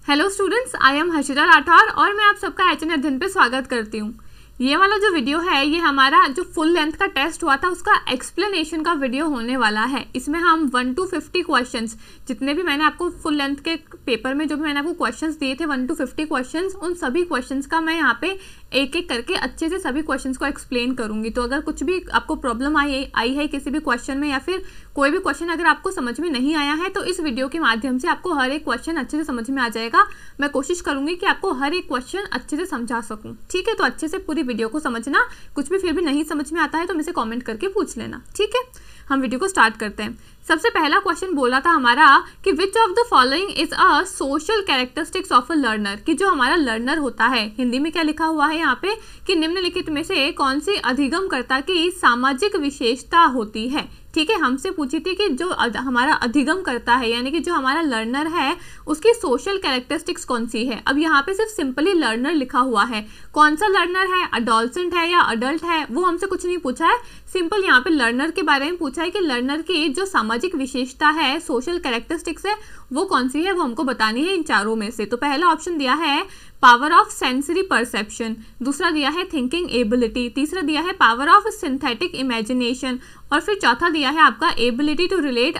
Hello students, I am Harshita Rathore और मैं आप सबका एचएन अध्ययन पे स्वागत करती हूँ। ये वाला जो वीडियो है ये हमारा जो फुल लेंथ का टेस्ट हुआ था उसका एक्सप्लेनेशन का वीडियो होने वाला है। इसमें हम 1 to 50 क्वेश्चंस, जितने भी मैंने आपको फुल लेंथ के पेपर में जो भी मैंने आपको क्वेश्चंस दिए थे 1 to 50 क्वेश्चंस, उन सभी क्वेश्चंस का मैं यहाँ पे एक एक करके अच्छे से सभी क्वेश्चंस को एक्सप्लेन करूंगी। तो अगर कुछ भी आपको प्रॉब्लम आई है किसी भी क्वेश्चन में या फिर कोई भी क्वेश्चन अगर आपको समझ में नहीं आया है तो इस वीडियो के माध्यम से आपको हर एक क्वेश्चन अच्छे से समझ में आ जाएगा। मैं कोशिश करूंगी कि आपको हर एक क्वेश्चन अच्छे से समझा सकूं। ठीक है, तो अच्छे से पूरी वीडियो को समझना। कुछ भी फिर भी नहीं समझ में आता है तो मुझसे कमेंट करके पूछ लेना। ठीक है, हम वीडियो को स्टार्ट करते हैं। सबसे पहला क्वेश्चन बोला था हमारा कि which of the following is a social characteristics of a learner, कि जो हमारा लर्नर होता है, हिंदी में क्या लिखा हुआ है यहाँ पे कि निम्नलिखित में से कौन सी अधिगमकर्ता की सामाजिक विशेषता होती है। ठीक है, हमसे पूछी थी कि जो हमारा अधिगम करता है यानी कि जो हमारा लर्नर है उसकी सोशल कैरेक्टरिस्टिक्स कौन सी है। अब यहाँ पे सिर्फ सिंपली लर्नर लिखा हुआ है, कौन सा लर्नर है, अडोलसेंट है या अडल्ट है, वो हमसे कुछ नहीं पूछा है। सिंपल यहाँ पे लर्नर के बारे में पूछा है कि लर्नर की जो सामाजिक विशेषता है, सोशल कैरेक्टरिस्टिक्स है, वो कौन सी है, वो हमको बतानी है इन चारों में से। तो पहला ऑप्शन दिया है पावर ऑफ सेंसरी परसेप्शन, दूसरा दिया है थिंकिंग एबिलिटी, तीसरा दिया है पावर ऑफ सिंथेटिक इमेजिनेशन और फिर चौथा दिया है आपका ability to relate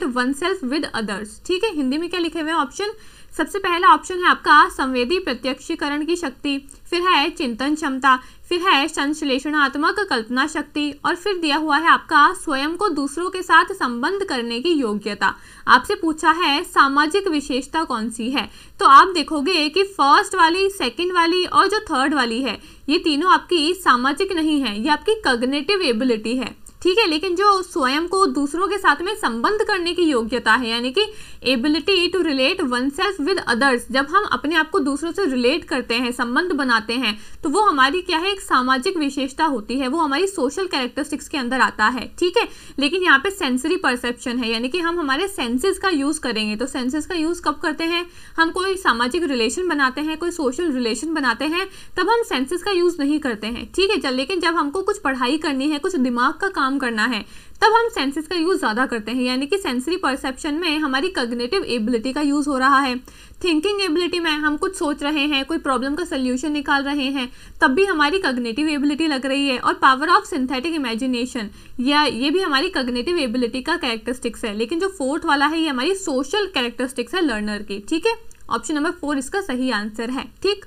one self with others. ठीक है, हिंदी में क्या लिखे हुए हैं ऑप्शन। सबसे पहला ऑप्शन है आपका संवेदी प्रत्यक्षीकरण की शक्ति, फिर है चिंतन क्षमता, फिर है संश्लेषणात्मक कल्पना शक्ति और फिर दिया हुआ है आपका स्वयं को दूसरों के साथ संबंध करने की योग्यता। आपसे पूछा है सामाजिक विशेषता कौन सी है, तो आप देखोगे कि फर्स्ट वाली, सेकंड वाली और जो थर्ड वाली है ये तीनों आपकी सामाजिक नहीं है, ये आपकी कॉग्निटिव एबिलिटी है। ठीक है, लेकिन जो स्वयं को दूसरों के साथ में संबंध करने की योग्यता है यानी कि ability to relate one self with others, जब हम अपने आप को दूसरों से रिलेट करते हैं, संबंध बनाते हैं, तो वो हमारी क्या है, एक सामाजिक विशेषता होती है, वो हमारी सोशल कैरेक्टरिस्टिक्स के अंदर आता है। ठीक है, लेकिन यहाँ पे सेंसरी परसेप्शन है यानी कि हम हमारे सेंसेस का यूज करेंगे। तो सेंसेस का यूज कब करते हैं, हम कोई सामाजिक रिलेशन बनाते हैं, कोई सोशल रिलेशन बनाते हैं, तब हम सेंसेस का यूज नहीं करते हैं। ठीक है, लेकिन जब हमको कुछ पढ़ाई करनी है, कुछ दिमाग का काम करना है, तब हम सेंसेस का यूज ज्यादा करते हैं यानी कि सेंसरी परसेप्शन में हमारी कॉग्निटिव एबिलिटी का यूज हो रहा है। थिंकिंग एबिलिटी में हम कुछ सोच रहे हैं, कोई प्रॉब्लम का सोल्यूशन निकाल रहे हैं, तब भी हमारी कॉग्निटिव एबिलिटी लग रही है। और पावर ऑफ सिंथेटिक इमेजिनेशन, या ये भी हमारी कॉग्निटिव एबिलिटी का कैरेक्टरिस्टिक्स है, लेकिन जो फोर्थ वाला है ये हमारी सोशल कैरेक्टरिस्टिक्स है लर्नर की। ठीक है, ऑप्शन नंबर 4 इसका सही आंसर है। ठीक,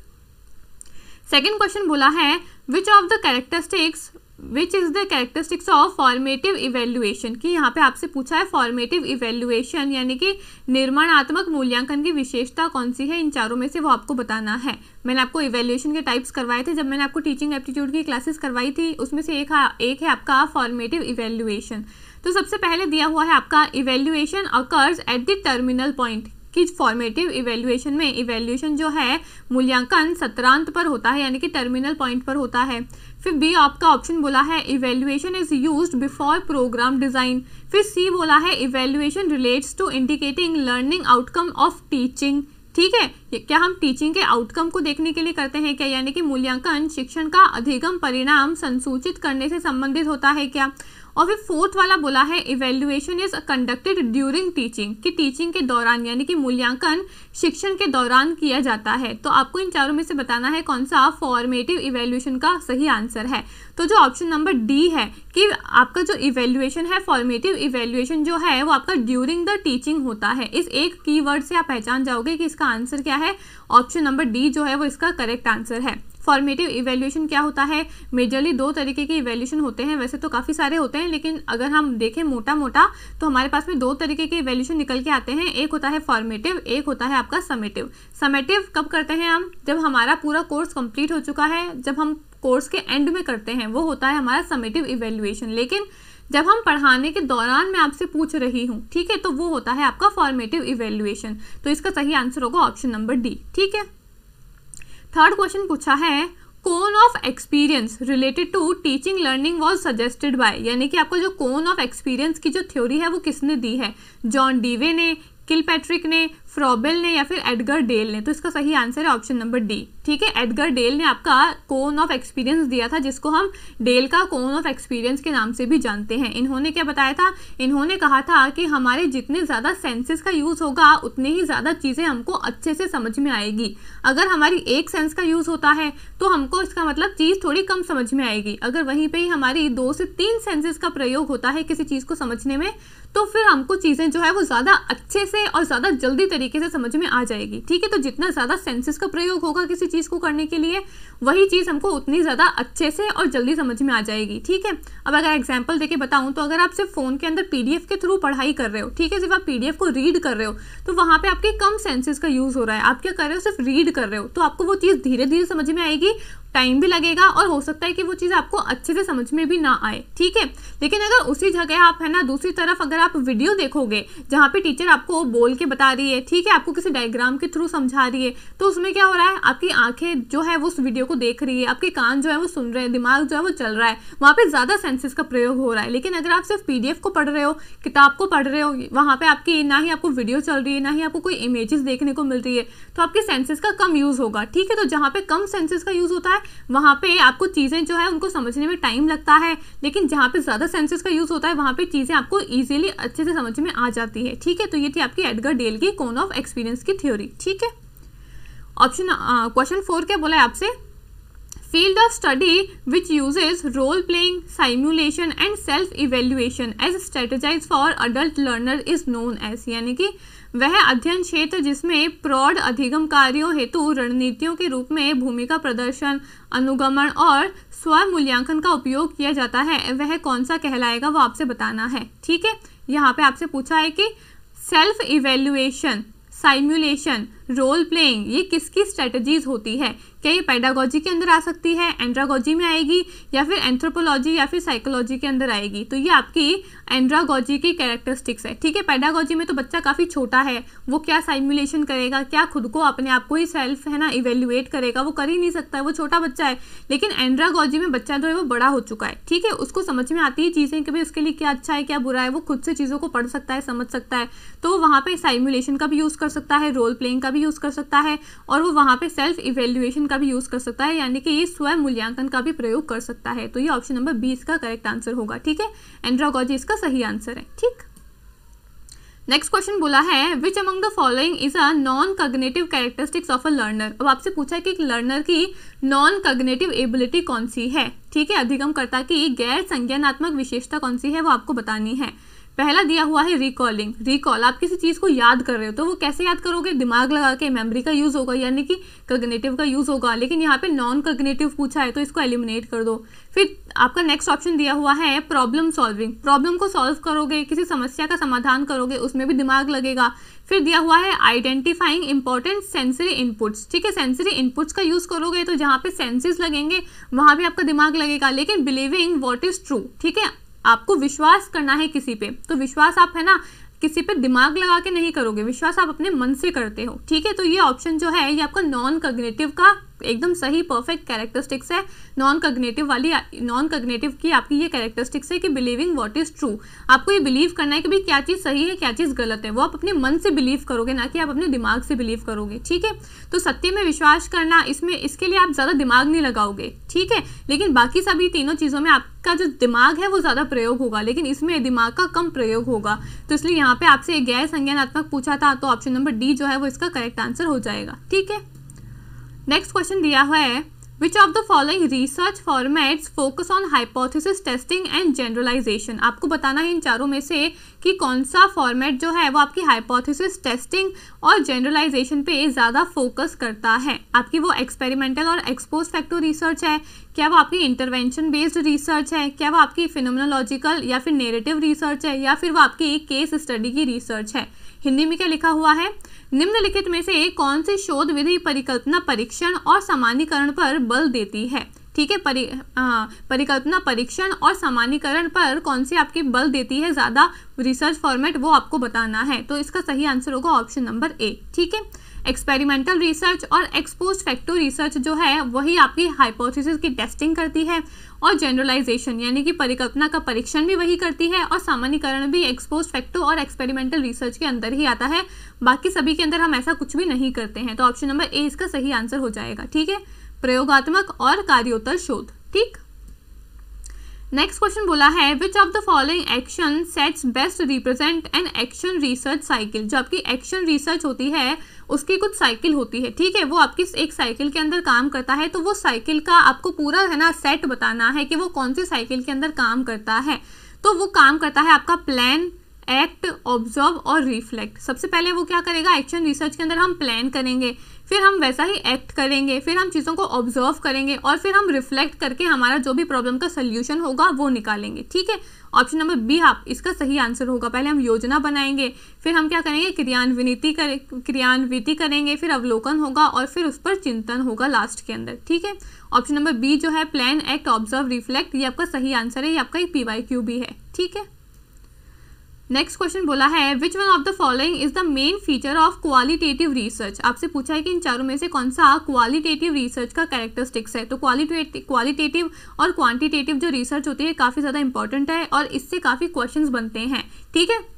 सेकेंड क्वेश्चन बोला है which is the characteristics of formative evaluation, कि यहाँ पे आपसे पूछा है फॉर्मेटिव इवेल्युएशन यानी कि निर्माणात्मक मूल्यांकन की विशेषता कौन सी है, इन चारों में से वो आपको बताना है। मैंने आपको इवेल्युएशन के टाइप्स करवाए थे जब मैंने आपको टीचिंग एप्टीट्यूड की क्लासेस करवाई थी, उसमें से एक है आपका फॉर्मेटिव इवेल्युएशन। तो सबसे पहले दिया हुआ है आपका evaluation occurs at the terminal point, कि फॉर्मेटिव इवेल्युएशन में इवेल्युएशन जो है मूल्यांकन सत्रांत पर होता है यानी कि टर्मिनल पॉइंट पर होता है। फिर बी आपका ऑप्शन बोला है evaluation is used before program design. फिर सी बोला है evaluation relates to indicating learning outcome of teaching. ठीक है, क्या हम टीचिंग के आउटकम को देखने के लिए करते हैं क्या, यानी कि मूल्यांकन शिक्षण का अधिगम परिणाम संसूचित करने से संबंधित होता है क्या। और फिर फोर्थ वाला बोला है evaluation is conducted during teaching, कि टीचिंग के दौरान यानी कि मूल्यांकन शिक्षण के दौरान किया जाता है। तो आपको इन चारों में से बताना है कौन सा फॉर्मेटिव इवेल्युएशन का सही आंसर है। तो जो ऑप्शन नंबर डी है कि आपका जो इवेल्युएशन है, फॉर्मेटिव इवेल्युएशन जो है वो आपका ड्यूरिंग द टीचिंग होता है। इस एक कीवर्ड से आप पहचान जाओगे कि इसका आंसर क्या है। ऑप्शन नंबर डी जो है वो इसका करेक्ट आंसर है। फॉर्मेटिव इवेल्युएशन क्या होता है, मेजरली 2 तरीके के इवेल्युएशन होते हैं, वैसे तो काफ़ी सारे होते हैं लेकिन अगर हम देखें मोटा मोटा तो हमारे पास में 2 तरीके के इवेल्युएशन निकल के आते हैं। एक होता है फॉर्मेटिव, एक होता है आपका समेटिव। समेटिव कब करते हैं हम, जब हमारा पूरा कोर्स कंप्लीट हो चुका है, जब हम कोर्स के एंड में करते हैं, वो होता है हमारा समेटिव इवेल्युएशन। लेकिन जब हम पढ़ाने के दौरान मैं आपसे पूछ रही हूँ, ठीक है, तो वो होता है आपका फॉर्मेटिव इवेल्युएशन। तो इसका सही आंसर होगा ऑप्शन नंबर डी। ठीक है, थर्ड क्वेश्चन पूछा है cone of experience related to teaching learning was suggested by, यानी कि आपको जो कोन ऑफ एक्सपीरियंस की जो थ्योरी है वो किसने दी है, जॉन डीवे ने, किलपैट्रिक ने, फ्रॉबेल ने या फिर एडगर डेल ने। तो इसका सही आंसर है ऑप्शन नंबर डी। ठीक है, एडगर डेल ने आपका कोन ऑफ एक्सपीरियंस दिया था, जिसको हम डेल का कोन ऑफ एक्सपीरियंस के नाम से भी जानते हैं। इन्होंने क्या बताया था, इन्होंने कहा था कि हमारे जितने ज़्यादा सेंसेस का यूज़ होगा उतने ही ज़्यादा चीज़ें हमको अच्छे से समझ में आएगी। अगर हमारी एक सेंस का यूज़ होता है तो हमको इसका मतलब चीज़ थोड़ी कम समझ में आएगी। अगर वहीं पे ही हमारी 2 से 3 सेंसेस का प्रयोग होता है किसी चीज़ को समझने में, तो फिर हमको चीज़ें जो है वो ज़्यादा अच्छे से और ज़्यादा जल्दी तरीके से समझ में आ जाएगी। ठीक है, तो जितना ज़्यादा सेंसेस का प्रयोग होगा किसी चीज़ को करने के लिए, वही चीज़ हमको उतनी ज़्यादा अच्छे से और जल्दी समझ में आ जाएगी। ठीक है, अब अगर एग्जांपल देके बताऊं तो अगर आप सिर्फ फ़ोन के अंदर PDF के थ्रू पढ़ाई कर रहे हो, ठीक है, सिर्फ आप PDF को रीड कर रहे हो, तो वहाँ पे आपके कम सेंसेस का यूज़ हो रहा है। आप क्या कर रहे हो, सिर्फ रीड कर रहे हो, तो आपको वो चीज़ धीरे धीरे समझ में आएगी, टाइम भी लगेगा और हो सकता है कि वो चीज़ आपको अच्छे से समझ में भी ना आए। ठीक है, लेकिन अगर उसी जगह आप है ना दूसरी तरफ अगर आप वीडियो देखोगे जहाँ पे टीचर आपको बोल के बता रही है, ठीक है, आपको किसी डायग्राम के थ्रू समझा रही है, तो उसमें क्या हो रहा है, आपकी आंखें जो है वो उस वीडियो को देख रही है, आपके कान जो है वो सुन रहे हैं, दिमाग जो है वो चल रहा है, वहाँ पे ज़्यादा सेंसेस का प्रयोग हो रहा है। लेकिन अगर आप सिर्फ PDF को पढ़ रहे हो, किताब को पढ़ रहे हो, वहाँ पे आपकी ना ही आपको वीडियो चल रही है, ना ही आपको कोई इमेजेस देखने को मिल रही है, तो आपके सेंसेस का कम यूज़ होगा। ठीक है, तो जहाँ पे कम सेंसेस का यूज़ होता है वहाँ पे आपको चीज़ें जो है उनको समझने में टाइम लगता है, लेकिन जहाँ पे ज़्यादा सेंसेस का यूज़ होता है वहाँ पे चीज़ें आपको इजीली अच्छे से समझ में आ जाती है। ठीक है, तो ये थी आपकी एडगर डेल की कोन ऑफ एक्सपीरियंस की थ्योरी। ठीक है, ऑप्शन क्वेश्चन 4 क्या बोला है आपसे, field of study which uses role playing, simulation and self evaluation as strategies for adult learner is known as, यानी कि वह अध्ययन क्षेत्र जिसमें प्रौढ़ अधिगम कार्यों हेतु रणनीतियों के रूप में भूमिका प्रदर्शन, अनुगमन और स्वमूल्यांकन का उपयोग किया जाता है, वह कौन सा कहलाएगा, वो आपसे बताना है। ठीक है, यहाँ पे आपसे पूछा है कि self evaluation, simulation, role playing, ये किसकी स्ट्रेटजीज होती है। क्या ये पेडागोजी के अंदर आ सकती है, एंड्रागोजी में आएगी, या फिर एंथ्रोपोलॉजी या फिर साइकोलॉजी के अंदर आएगी। तो ये आपकी एंड्रागोजी की कैरेक्टरिस्टिक्स है। ठीक है, पेडागोजी में तो बच्चा काफ़ी छोटा है, वो क्या साइमुलेशन करेगा, क्या खुद को अपने आप को ही सेल्फ है ना इवेल्युएट करेगा, वो कर ही नहीं सकता है, वो छोटा बच्चा है। लेकिन एंड्रागोजी में बच्चा जो है वो बड़ा हो चुका है। ठीक है, उसको समझ में आती है चीज़ें कि भाई उसके लिए क्या अच्छा है क्या बुरा है, वो खुद से चीज़ों को पढ़ सकता है, समझ सकता है, तो वो वहाँ पर साइमुलेशन का भी यूज़ कर सकता है, रोल प्लेइंग का भी यूज़ कर सकता है, और वो वहाँ पर सेल्फ इवेल्युएशन का भी यूज़ कर सकता है, यानी कि ये स्वयं मूल्यांकन का भी प्रयोग कर सकता है। तो ये ऑप्शन नंबर 20 का करेक्ट आंसर होगा। ठीक है, एंड्रागोजी इसका सही आंसर है। ठीक, नेक्स्ट क्वेश्चन बोला है which among the following is a non cognitive characteristics of a learner. अब आपसे पूछा है कि एक लर्नर की नॉन कॉग्निटिव एबिलिटी कौन सी है। ठीक है, अधिगमकर्ता की गैर संज्ञानात्मक विशेषता कॉन सी है, वो आपको बतानी है। पहला दिया हुआ है रिकॉलिंग, रिकॉल, आप किसी चीज़ को याद कर रहे हो तो वो कैसे याद करोगे, दिमाग लगा के, मेमोरी का यूज़ होगा, यानी कि कॉग्निटिव का यूज़ होगा। लेकिन यहाँ पे नॉन कॉग्निटिव पूछा है तो इसको एलिमिनेट कर दो। फिर आपका नेक्स्ट ऑप्शन दिया हुआ है प्रॉब्लम सॉल्विंग, प्रॉब्लम को सॉल्व करोगे, किसी समस्या का समाधान करोगे, उसमें भी दिमाग लगेगा। फिर दिया हुआ है आइडेंटिफाइंग इंपॉर्टेंट सेंसरी इनपुट्स। ठीक है, सेंसरी इनपुट्स का यूज़ करोगे तो जहाँ पे सेंसेस लगेंगे वहाँ भी आपका दिमाग लगेगा। लेकिन बिलीविंग व्हाट इज़ ट्रू, ठीक है, आपको विश्वास करना है किसी पे, तो विश्वास आप है ना किसी पे दिमाग लगा के नहीं करोगे, विश्वास आप अपने मन से करते हो। ठीक है, तो ये ऑप्शन जो है ये आपका नॉन कॉग्निटिव का एकदम सही परफेक्ट कैरेक्टरिस्टिक्स है। नॉन कॉग्निटिव की आपकी ये कैरेक्टरिस्टिक्स है कि बिलीविंग व्हाट इज ट्रू, आपको ये बिलीव करना है कि भाई क्या चीज़ सही है क्या चीज़ गलत है, वो आप अपने मन से बिलीव करोगे, ना कि आप अपने दिमाग से बिलीव करोगे। ठीक है, तो सत्य में विश्वास करना, इसमें इसके लिए आप ज़्यादा दिमाग नहीं लगाओगे। ठीक है, लेकिन बाकी सभी तीनों चीज़ों में आपका जो दिमाग है वो ज़्यादा प्रयोग होगा, लेकिन इसमें दिमाग का कम प्रयोग होगा। तो इसलिए यहाँ पे आपसे गैर संज्ञानात्मक पूछा था, तो ऑप्शन नंबर डी जो है वो इसका करेक्ट आंसर हो जाएगा। ठीक है, नेक्स्ट क्वेश्चन दिया हुआ है which of the following research formats focus on hypothesis testing and generalisation. आपको बताना है इन चारों में से कि कौन सा फॉर्मेट जो है वो आपकी हाइपोथेसिस टेस्टिंग और जनरलाइजेशन पे ज़्यादा फोकस करता है। आपकी वो एक्सपेरिमेंटल और एक्सपोज फैक्टर रिसर्च है, क्या वो आपकी इंटरवेंशन बेस्ड रिसर्च है, क्या वो आपकी फिनोमेनोलॉजिकल या फिर नेरेटिव रिसर्च है, या फिर वो आपकी केस स्टडी की रिसर्च है। हिंदी में क्या लिखा हुआ है, निम्नलिखित में से कौन सी शोध विधि परिकल्पना परीक्षण और सामान्यीकरण पर बल देती है। ठीक है। परिकल्पना, परीक्षण और सामान्यीकरण पर कौन सी आपकी बल देती है ज़्यादा रिसर्च फॉर्मेट, वो आपको बताना है। तो इसका सही आंसर होगा ऑप्शन नंबर ए, ठीक है। एक्सपेरिमेंटल रिसर्च और एक्सपोस्ट फैक्टो रिसर्च जो है वही आपकी हाइपोथेसिस की टेस्टिंग करती है, और जनरलाइजेशन यानी कि परिकल्पना का परीक्षण भी वही करती है, और सामान्यीकरण भी एक्सपोस्ट फैक्टो और एक्सपेरिमेंटल रिसर्च के अंदर ही आता है। बाकी सभी के अंदर हम ऐसा कुछ भी नहीं करते हैं। तो ऑप्शन नंबर ए इसका सही आंसर हो जाएगा, ठीक है। प्रयोगात्मक और कार्योत्तर शोध, ठीक। नेक्स्ट क्वेश्चन बोला है which of the following action sets best represent an action research cycle. जो आपकी एक्शन रिसर्च होती है उसकी कुछ साइकिल होती है, ठीक है। वो आपकी एक साइकिल के अंदर काम करता है, तो वो साइकिल का आपको पूरा है ना सेट बताना है कि वो कौन सी साइकिल के अंदर काम करता है। तो वो काम करता है आपका प्लान, एक्ट, ऑब्जर्व और रिफ्लेक्ट। सबसे पहले वो क्या करेगा, एक्शन रिसर्च के अंदर हम प्लान करेंगे, फिर हम वैसा ही एक्ट करेंगे, फिर हम चीज़ों को ऑब्जर्व करेंगे, और फिर हम रिफ्लेक्ट करके हमारा जो भी प्रॉब्लम का सोल्यूशन होगा वो निकालेंगे, ठीक है। ऑप्शन नंबर बी आप इसका सही आंसर होगा। पहले हम योजना बनाएंगे, फिर हम क्या करेंगे, क्रियान्विति करेंगे, फिर अवलोकन होगा, और फिर उस पर चिंतन होगा लास्ट के अंदर, ठीक है। ऑप्शन नंबर बी जो है प्लान, एक्ट, ऑब्जर्व, रिफ्लेक्ट, ये आपका सही आंसर है। ये आपका एक PYQ भी है, ठीक है। नेक्स्ट क्वेश्चन बोला है which one of the following is the main feature of qualitative research. आपसे पूछा है कि इन चारों में से कौन सा क्वालिटेटिव रिसर्च का कैरेक्टरिस्टिक्स है। तो क्वालिटेटिव और क्वांटिटेटिव जो रिसर्च होती है काफ़ी ज़्यादा इंपॉर्टेंट है, और इससे काफ़ी क्वेश्चंस बनते हैं, ठीक है।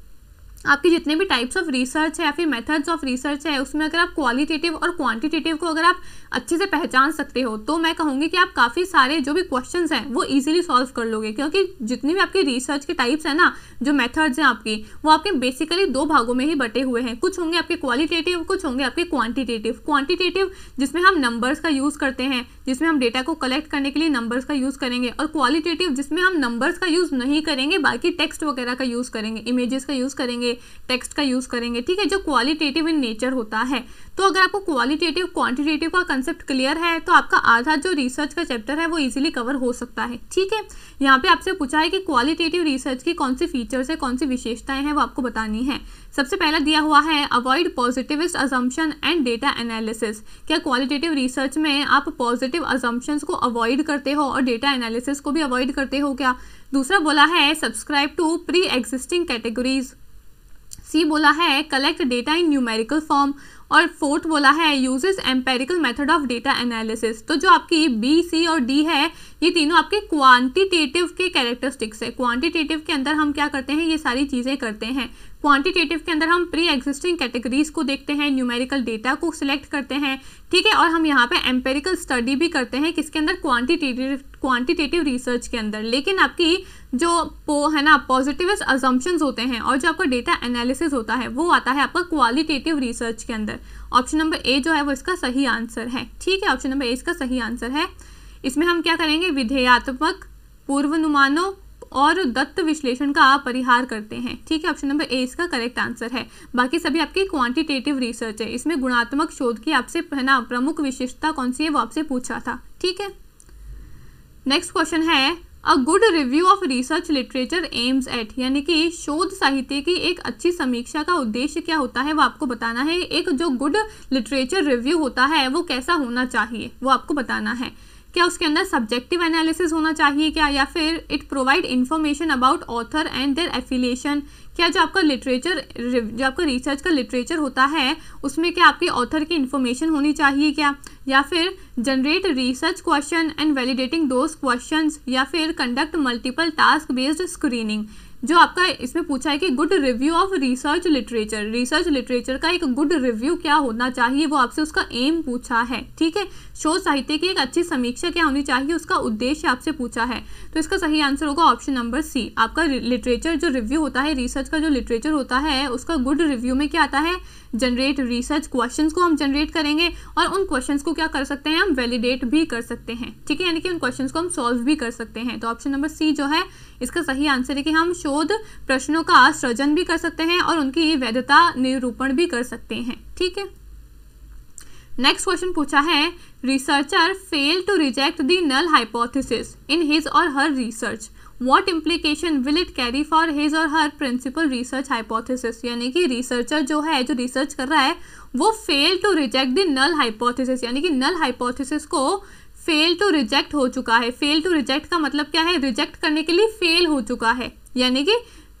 आपके जितने भी टाइप्स ऑफ रिसर्च है या फिर मेथड्स ऑफ रिसर्च है उसमें अगर आप क्वालिटेटिव और क्वांटिटेटिव को अगर आप अच्छे से पहचान सकते हो तो मैं कहूँगी कि आप काफ़ी सारे जो भी क्वेश्चंस हैं वो इजीली सॉल्व कर लोगे, क्योंकि जितनी भी आपकी रिसर्च के टाइप्स हैं ना, जो मेथड्स हैं आपकी, वो आपके बेसिकली दो भागों में ही बटे हुए हैं। कुछ होंगे आपके क्वालिटेटिव, कुछ होंगे आपके क्वांटिटेटिव। क्वांटिटेटिव जिसमें हम नंबर्स का यूज़ करते हैं, जिसमें हम डेटा को कलेक्ट करने के लिए नंबर्स का यूज़ करेंगे, और क्वालिटेटिव जिसमें हम नंबर्स का यूज़ नहीं करेंगे, बाकी टेक्स्ट वगैरह का यूज़ करेंगे, इमेजेस का यूज़ करेंगे, टेक्स्ट का यूज़ करेंगे, ठीक है, जो क्वालिटेटिव इन नेचर होता है। तो अगर आपको क्वालिटेटिव क्वांटिटेटिव का कंसेप्ट क्लियर है तो आपका आधा जो रिसर्च का चैप्टर है वो इजीली कवर हो सकता है, ठीक है। यहाँ पे आपसे पूछा है कि क्वालिटेटिव रिसर्च की कौन सी फीचर्स है, कौन सी विशेषताएं हैं, वो आपको बतानी है। सबसे पहला दिया हुआ है avoid positivist assumption and data analysis. क्या क्वालिटेटिव रिसर्च में आप पॉजिटिव अजम्पशंस को अवॉइड करते हो और डेटा एनालिसिस को भी अवॉइड करते हो क्या? दूसरा बोला है subscribe to pre existing categories. C बोला है collect data in numerical form, और फोर्थ बोला है uses empirical method of data analysis. तो जो आपकी बी, सी और डी है ये तीनों आपके क्वांटिटेटिव के कैरेक्टरिस्टिक्स है। क्वांटिटेटिव के अंदर हम क्या करते हैं, ये सारी चीज़ें करते हैं। क्वांटिटेटिव के अंदर हम प्री एग्जिस्टिंग कैटेगरीज को देखते हैं, न्यूमेरिकल डेटा को सिलेक्ट करते हैं, ठीक है, और हम यहाँ पे एम्पेरिकल स्टडी भी करते हैं किसके अंदर, क्वांटिटेटिव रिसर्च के अंदर। लेकिन आपकी जो है ना पॉजिटिविस्ट अजम्पशंस होते हैं और जो आपका डेटा एनालिसिस होता है वो आता है आपका क्वालिटेटिव रिसर्च के अंदर। ऑप्शन नंबर ए जो है वो इसका सही आंसर है, ठीक है, ऑप्शन नंबर ए इसका सही आंसर है। इसमें हम क्या करेंगे, विधेयात्मक पूर्वानुमानों और दत्त विश्लेषण का परिहार करते हैं, ठीक है, ऑप्शन नंबर ए इसका करेक्ट आंसर है। बाकी सभी आपकी क्वांटिटेटिव रिसर्च है। इसमें गुणात्मक शोध की आपसे है ना प्रमुख विशेषता कौन सी है वो आपसे पूछा था, ठीक है। नेक्स्ट क्वेश्चन है a good review of research literature aims at, यानी कि शोध साहित्य की एक अच्छी समीक्षा का उद्देश्य क्या होता है वो आपको बताना है। एक जो गुड लिटरेचर रिव्यू होता है वो कैसा होना चाहिए वो आपको बताना है। क्या उसके अंदर सब्जेक्टिव एनालिसिस होना चाहिए क्या, या फिर it provide information about author and their affiliation. क्या जो आपका लिटरेचर, जो आपका रिसर्च का लिटरेचर होता है उसमें क्या आपके ऑथर की इन्फॉर्मेशन होनी चाहिए क्या, या फिर generate research question and validating those questions, या फिर conduct multiple task based screening. जो आपका इसमें पूछा है कि good review of research literature का एक गुड रिव्यू क्या होना चाहिए वो आपसे उसका एम पूछा है, ठीक है। शोध साहित्य की एक अच्छी समीक्षा क्या होनी चाहिए उसका उद्देश्य आपसे पूछा है। तो इसका सही आंसर होगा ऑप्शन नंबर सी। आपका लिटरेचर जो रिव्यू होता है, रिसर्च का जो लिटरेचर होता है उसका गुड रिव्यू में क्या आता है, जनरेट रिसर्च क्वेश्चंस को हम जनरेट करेंगे और उन क्वेश्चंस को क्या कर सकते हैं, हम वैलिडेट भी कर सकते हैं, ठीक है, यानी कि उन क्वेश्चंस को हम सॉल्व भी कर सकते हैं। तो ऑप्शन नंबर सी जो है इसका सही आंसर है कि हम शोध प्रश्नों का सृजन भी कर सकते हैं और उनकी वैधता निरूपण भी कर सकते हैं, ठीक है। नेक्स्ट क्वेश्चन पूछा है researcher fail to reject the null hypothesis in his or her research, what implication will it carry for his or her principal research hypothesis. यानी कि रिसर्चर जो है, जो रिसर्च कर रहा है वो fail to reject the null hypothesis, यानी कि नल हाइपोथेसिस को फेल टू रिजेक्ट हो चुका है। फेल टू रिजेक्ट का मतलब क्या है, रिजेक्ट करने के लिए फेल हो चुका है, यानी कि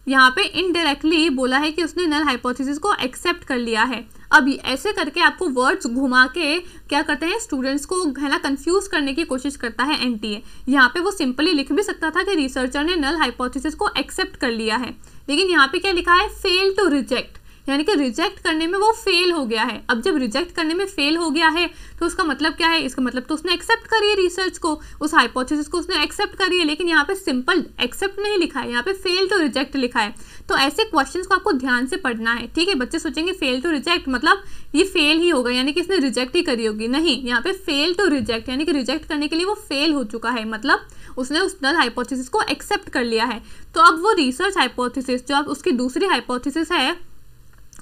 यहाँ पे इनडायरेक्टली बोला है कि उसने नल हाइपोथेसिस को एक्सेप्ट कर लिया है। अब ऐसे करके आपको वर्ड्स घुमा के क्या करते हैं, स्टूडेंट्स को है ना कंफ्यूज करने की कोशिश करता है एनटीए। यहाँ पे वो सिंपली लिख भी सकता था कि रिसर्चर ने नल हाइपोथेसिस को एक्सेप्ट कर लिया है, लेकिन यहाँ पे क्या लिखा है, फेल टू रिजेक्ट, यानी कि रिजेक्ट करने में वो फेल हो गया है। अब जब रिजेक्ट करने में फेल हो गया है तो उसका मतलब क्या है, इसका मतलब तो उसने एक्सेप्ट करी है रिसर्च को, उस हाइपोथेसिस को उसने एक्सेप्ट करी है, लेकिन यहाँ पे सिंपल एक्सेप्ट नहीं लिखा है, यहाँ पे फेल टू रिजेक्ट लिखा है। तो ऐसे क्वेश्चंस को आपको ध्यान से पढ़ना है, ठीक है। बच्चे सोचेंगे फेल टू रिजेक्ट मतलब ये फेल ही होगा, यानी कि इसने रिजेक्ट ही करी होगी, नहीं, यहाँ पे फेल टू रिजेक्ट यानी कि रिजेक्ट करने के लिए वो फेल हो चुका है, मतलब उसने उस नल हाइपोथेसिस को एक्सेप्ट कर लिया है। तो अब वो रिसर्च हाइपोथेसिस जो अब उसकी दूसरी हाइपोथेसिस है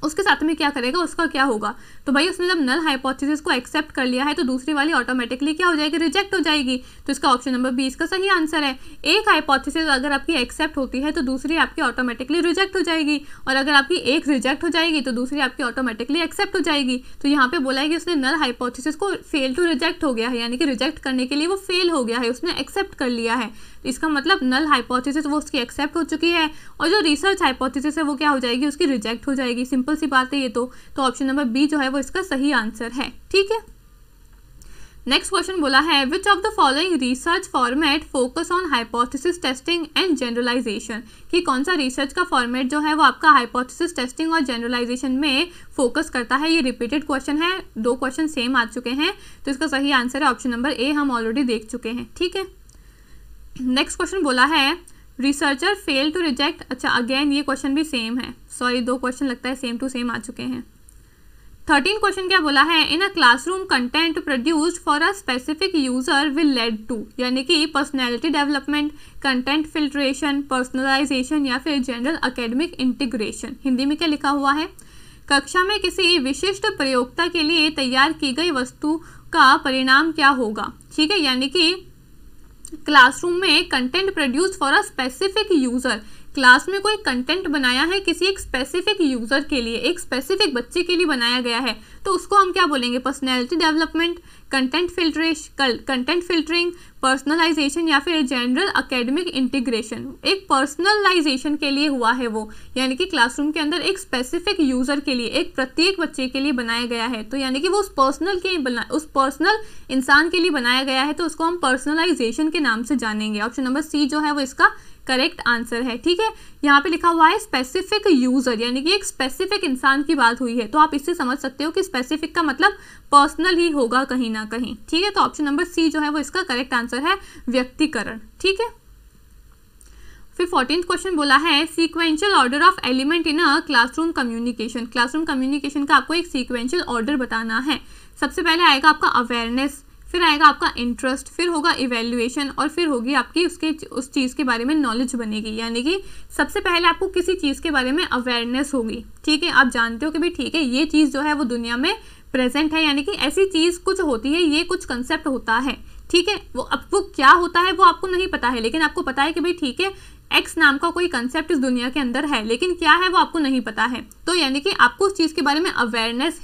उसके साथ में क्या करेगा, उसका क्या होगा, तो भाई उसने जब नल हाइपोथेसिस को एक्सेप्ट कर लिया है तो दूसरी वाली ऑटोमेटिकली क्या हो जाएगी, रिजेक्ट हो जाएगी। तो इसका ऑप्शन नंबर 20 का सही आंसर है। एक हाइपोथेसिस अगर आपकी एक्सेप्ट होती है तो दूसरी आपकी ऑटोमेटिकली रिजेक्ट हो जाएगी, और अगर आपकी एक रिजेक्ट हो जाएगी तो दूसरी आपकी ऑटोमेटिकली एक्सेप्ट हो जाएगी। तो यहाँ पे बोला है कि उसने नल हाइपोथेसिस को फेल टू रिजेक्ट हो गया है, यानी कि रिजेक्ट करने के लिए वो फेल हो गया है, उसने एक्सेप्ट कर लिया है। इसका मतलब नल हाइपोथेसिस वो उसकी एक्सेप्ट हो चुकी है, और जो रिसर्च हाइपोथेसिस है वो क्या हो जाएगी, उसकी रिजेक्ट हो जाएगी। सिंपल सी बात है ये तो ऑप्शन नंबर बी जो है वो इसका सही आंसर है, ठीक है। नेक्स्ट क्वेश्चन बोला है which of the following research format focus on hypothesis testing and generalisation, कि कौन सा रिसर्च का फॉर्मेट जो है वो आपका हाइपोथेसिस टेस्टिंग और जनरलाइजेशन में फोकस करता है। ये रिपीटेड क्वेश्चन है, 2 क्वेश्चन सेम आ चुके हैं, तो इसका सही आंसर है ऑप्शन नंबर ए, हम ऑलरेडी देख चुके हैं, ठीक है। नेक्स्ट क्वेश्चन बोला है रिसर्चर फेल टू रिजेक्ट, अच्छा अगेन ये क्वेश्चन भी सेम है, सॉरी 2 क्वेश्चन लगता है सेम टू सेम आ चुके हैं। 13 क्वेश्चन क्या बोला है, in a classroom content produced for a specific user will lead to, यानी कि personality development, content filtration, personalization या फिर जनरल एकेडमिक इंटीग्रेशन। हिंदी में क्या लिखा हुआ है, कक्षा में किसी विशिष्ट प्रयोक्ता के लिए तैयार की गई वस्तु का परिणाम क्या होगा, ठीक है। यानी कि क्लासरूम में content produce for a specific user, class में कोई कंटेंट बनाया है किसी एक स्पेसिफिक यूजर के लिए, एक स्पेसिफिक बच्चे के लिए बनाया गया है, तो उसको हम क्या बोलेंगे, personality development, content filtering, personalisation या फिर जनरल एकेडमिक इंटीग्रेशन। एक पर्सनलाइजेशन के लिए हुआ है वो, यानी कि क्लासरूम के अंदर एक स्पेसिफिक यूजर के लिए, एक प्रत्येक बच्चे के लिए बनाया गया है, तो यानी कि वो उस पर्सनल इंसान के लिए बनाया गया है, तो उसको हम पर्सनलाइजेशन के नाम से जानेंगे। ऑप्शन नंबर सी जो है वो इसका करेक्ट आंसर है, ठीक है। यहाँ पे लिखा हुआ है स्पेसिफिक यूजर, यानी कि एक स्पेसिफिक इंसान की बात हुई है, तो आप इससे समझ सकते हो कि स्पेसिफिक का मतलब पर्सनल ही होगा कहीं ना कहीं, ठीक है। तो ऑप्शन नंबर सी जो है वो इसका करेक्ट आंसर है, व्यक्तिकरण, ठीक है। फिर 14th क्वेश्चन बोला है sequential order of element in a classroom communication. Classroom communication का आपको एक सीक्वेंशियल ऑर्डर बताना है। सबसे पहले आएगा आपका अवेयरनेस, फिर आएगा आपका इंटरेस्ट, फिर होगा इवैल्यूएशन, और फिर होगी आपकी उस चीज़ के बारे में नॉलेज बनेगी। यानी कि सबसे पहले आपको किसी चीज़ के बारे में अवेयरनेस होगी, ठीक है। आप जानते हो कि भाई ठीक है ये चीज़ जो है वो दुनिया में प्रेजेंट है, यानी कि ऐसी चीज़ कुछ होती है, ये कुछ कंसेप्ट होता है, ठीक है। वो क्या होता है वो आपको नहीं पता है, लेकिन आपको पता है कि भाई ठीक है एक्स नाम का कोई कंसेप्ट इस दुनिया के अंदर है, लेकिन क्या है वो आपको नहीं पता है। तो यानी कि आपको उस चीज़ के बारे में अवेयरनेस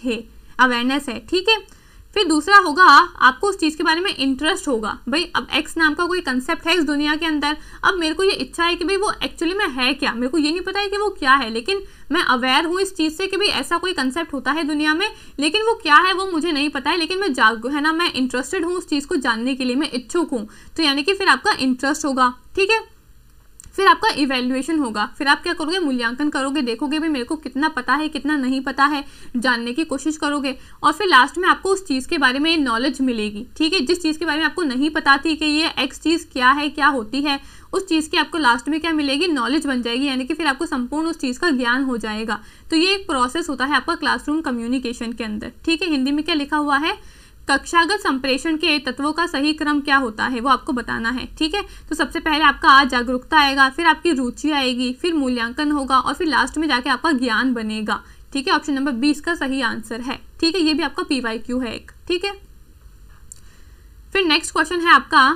है, ठीक है। फिर दूसरा होगा आपको उस चीज़ के बारे में इंटरेस्ट होगा, भाई अब एक्स नाम का कोई कंसेप्ट है इस दुनिया के अंदर, अब मेरे को ये इच्छा है कि भाई वो एक्चुअली में है क्या, मेरे को ये नहीं पता है कि वो क्या है, लेकिन मैं अवेयर हूँ इस चीज़ से कि भाई ऐसा कोई कंसेप्ट होता है दुनिया में, लेकिन वो क्या है वो मुझे नहीं पता है, लेकिन मैं इंटरेस्टेड हूँ उस चीज़ को जानने के लिए, मैं इच्छुक हूँ। तो यानी कि फिर आपका इंटरेस्ट होगा, ठीक है। फिर आपका इवैल्यूएशन होगा, फिर आप क्या करोगे, मूल्यांकन करोगे, देखोगे भाई मेरे को कितना पता है कितना नहीं पता है, जानने की कोशिश करोगे, और फिर लास्ट में आपको उस चीज़ के बारे में नॉलेज मिलेगी, ठीक है। जिस चीज़ के बारे में आपको नहीं पता थी कि ये एक्स चीज़ क्या है, क्या होती है, उस चीज़ की आपको लास्ट में क्या मिलेगी, नॉलेज बन जाएगी, यानी कि फिर आपको संपूर्ण उस चीज़ का ज्ञान हो जाएगा। तो ये एक प्रोसेस होता है आपका क्लासरूम कम्युनिकेशन के अंदर, ठीक है। हिंदी में क्या लिखा हुआ है, कक्षागत संप्रेषण के तत्वों का सही क्रम क्या होता है वो आपको बताना है, ठीक है। तो सबसे पहले आपका जागरूकता आएगा, फिर आपकी रुचि आएगी, फिर मूल्यांकन होगा, और फिर लास्ट में जाके आपका ज्ञान बनेगा, ठीक है। ऑप्शन नंबर 20 का सही आंसर है, ठीक है। ये भी आपका PYQ है एक, ठीक है। फिर नेक्स्ट क्वेश्चन है आपका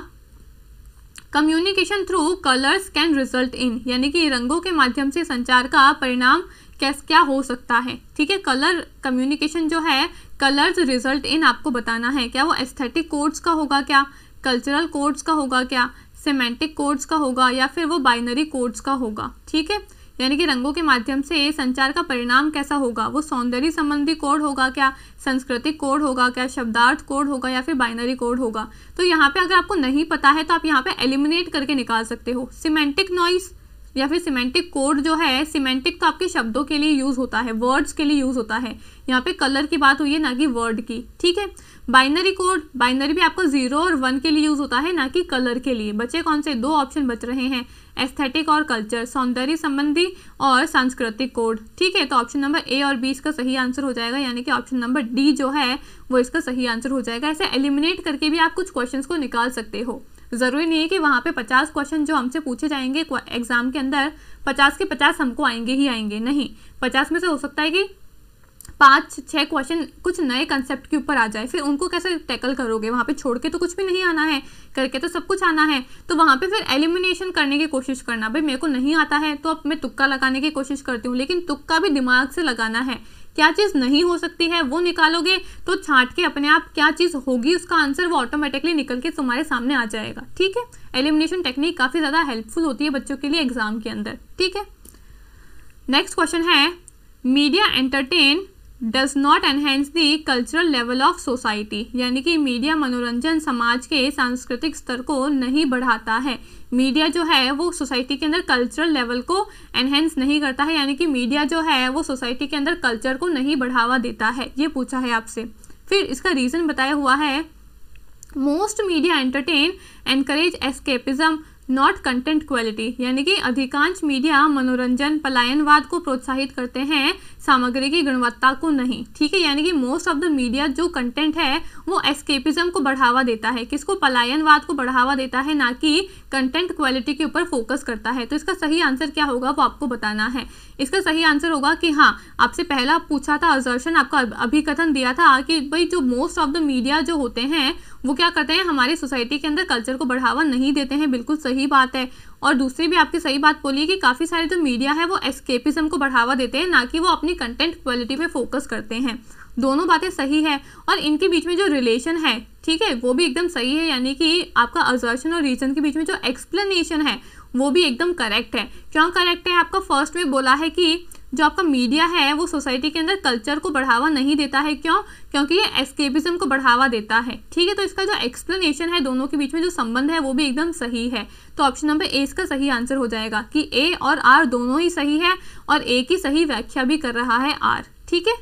communication through colours can result in, यानी कि रंगों के माध्यम से संचार का परिणाम क्या हो सकता है, ठीक है। कलर कम्युनिकेशन जो है, कलर्स रिजल्ट इन आपको बताना है, क्या वो एस्थेटिक कोड्स का होगा क्या, कल्चरल कोड्स का होगा क्या, सेमेंटिक कोड्स का होगा, या फिर वो बाइनरी कोड्स का होगा। ठीक है, यानी कि रंगों के माध्यम से संचार का परिणाम कैसा होगा, वो सौंदर्य संबंधी कोड होगा क्या, सांस्कृतिक कोड होगा क्या, शब्दार्थ कोड होगा, या फिर बाइनरी कोड होगा। तो यहाँ पे अगर आपको नहीं पता है तो आप यहाँ पे एलिमिनेट करके निकाल सकते हो। सिमेंटिक नॉइस या फिर सिमेंटिक कोड जो है, सिमेंटिक तो आपके शब्दों के लिए यूज होता है, वर्ड्स के लिए यूज होता है। यहाँ पे कलर की बात हुई है, ना कि वर्ड की। ठीक है, बाइनरी कोड, बाइनरी भी आपको 0 और 1 के लिए यूज होता है, ना कि कलर के लिए। बचे कौन से 2 ऑप्शन बच रहे हैं, एस्थेटिक और कल्चर, सौंदर्य संबंधी और सांस्कृतिक कोड। ठीक है, तो ऑप्शन नंबर ए और बी इसका सही आंसर हो जाएगा, यानी कि ऑप्शन नंबर डी जो है वो इसका सही आंसर हो जाएगा। ऐसे एलिमिनेट करके भी आप कुछ क्वेश्चंस को निकाल सकते हो। ज़रूरी नहीं है कि वहाँ पे 50 क्वेश्चन जो हमसे पूछे जाएंगे एग्जाम के अंदर 50 के 50 हमको आएंगे ही आएंगे, नहीं। 50 में से हो सकता है कि 5-6 क्वेश्चन कुछ नए कंसेप्ट के ऊपर आ जाए, फिर उनको कैसे टैकल करोगे, वहाँ पे छोड़ के तो कुछ भी नहीं आना है, करके तो सब कुछ आना है। तो वहाँ पे फिर एलिमिनेशन करने की कोशिश करना, भाई मेरे को नहीं आता है तो अब मैं तुक्का लगाने की कोशिश करती हूँ, लेकिन तुक्का भी दिमाग से लगाना है। क्या चीज़ नहीं हो सकती है वो निकालोगे तो छांट के अपने आप क्या चीज़ होगी उसका आंसर वो ऑटोमेटिकली निकल के तुम्हारे सामने आ जाएगा। ठीक है, एलिमिनेशन टेक्निक काफ़ी ज़्यादा हेल्पफुल होती है बच्चों के लिए एग्जाम के अंदर। ठीक है, नेक्स्ट क्वेश्चन है, media entertain does not enhance the cultural level of society, यानी कि मीडिया मनोरंजन समाज के सांस्कृतिक स्तर को नहीं बढ़ाता है। मीडिया जो है वो सोसाइटी के अंदर कल्चरल लेवल को एनहेंस नहीं करता है, यानी कि मीडिया जो है वो सोसाइटी के अंदर कल्चर को नहीं बढ़ावा देता है, ये पूछा है आपसे। फिर इसका रीज़न बताया हुआ है, most media entertain encourage escapism not content quality, यानी कि अधिकांश मीडिया मनोरंजन पलायनवाद को प्रोत्साहित करते हैं, सामग्री की गुणवत्ता को नहीं। ठीक है, यानी कि मोस्ट ऑफ द मीडिया जो कंटेंट है वो एस्केपिज्म को बढ़ावा देता है, किसको, पलायनवाद को बढ़ावा देता है, ना कि कंटेंट क्वालिटी के ऊपर फोकस करता है। तो इसका सही आंसर क्या होगा वो आपको बताना है। इसका सही आंसर होगा कि हाँ, आपसे पहला पूछा था असर्शन, आपका अभिकथन दिया था कि भाई जो मोस्ट ऑफ द मीडिया जो होते हैं वो क्या करते हैं, हमारी सोसाइटी के अंदर कल्चर को बढ़ावा नहीं देते हैं, बिल्कुल सही बात है। और दूसरी भी आपकी सही बात बोली कि काफ़ी सारे जो मीडिया है वो एस्केपिज्म को बढ़ावा देते हैं, ना कि वो अपनी कंटेंट क्वालिटी पे फोकस करते हैं। दोनों बातें सही है और इनके बीच में जो रिलेशन है, ठीक है, वो भी एकदम सही है, यानी कि आपका असर्शन और रीजन के बीच में जो एक्सप्लेनेशन है वो भी एकदम करेक्ट है। क्यों करेक्ट है, आपका फर्स्ट में बोला है कि जो आपका मीडिया है वो सोसाइटी के अंदर कल्चर को बढ़ावा नहीं देता है। क्यों, क्योंकि ये एस्केपिज्म को बढ़ावा देता है। ठीक है, तो इसका जो एक्सप्लेनेशन है, दोनों के बीच में जो संबंध है वो भी एकदम सही है। तो ऑप्शन नंबर ए इसका सही आंसर हो जाएगा कि ए और आर दोनों ही सही है और ए की सही व्याख्या भी कर रहा है आर। ठीक है,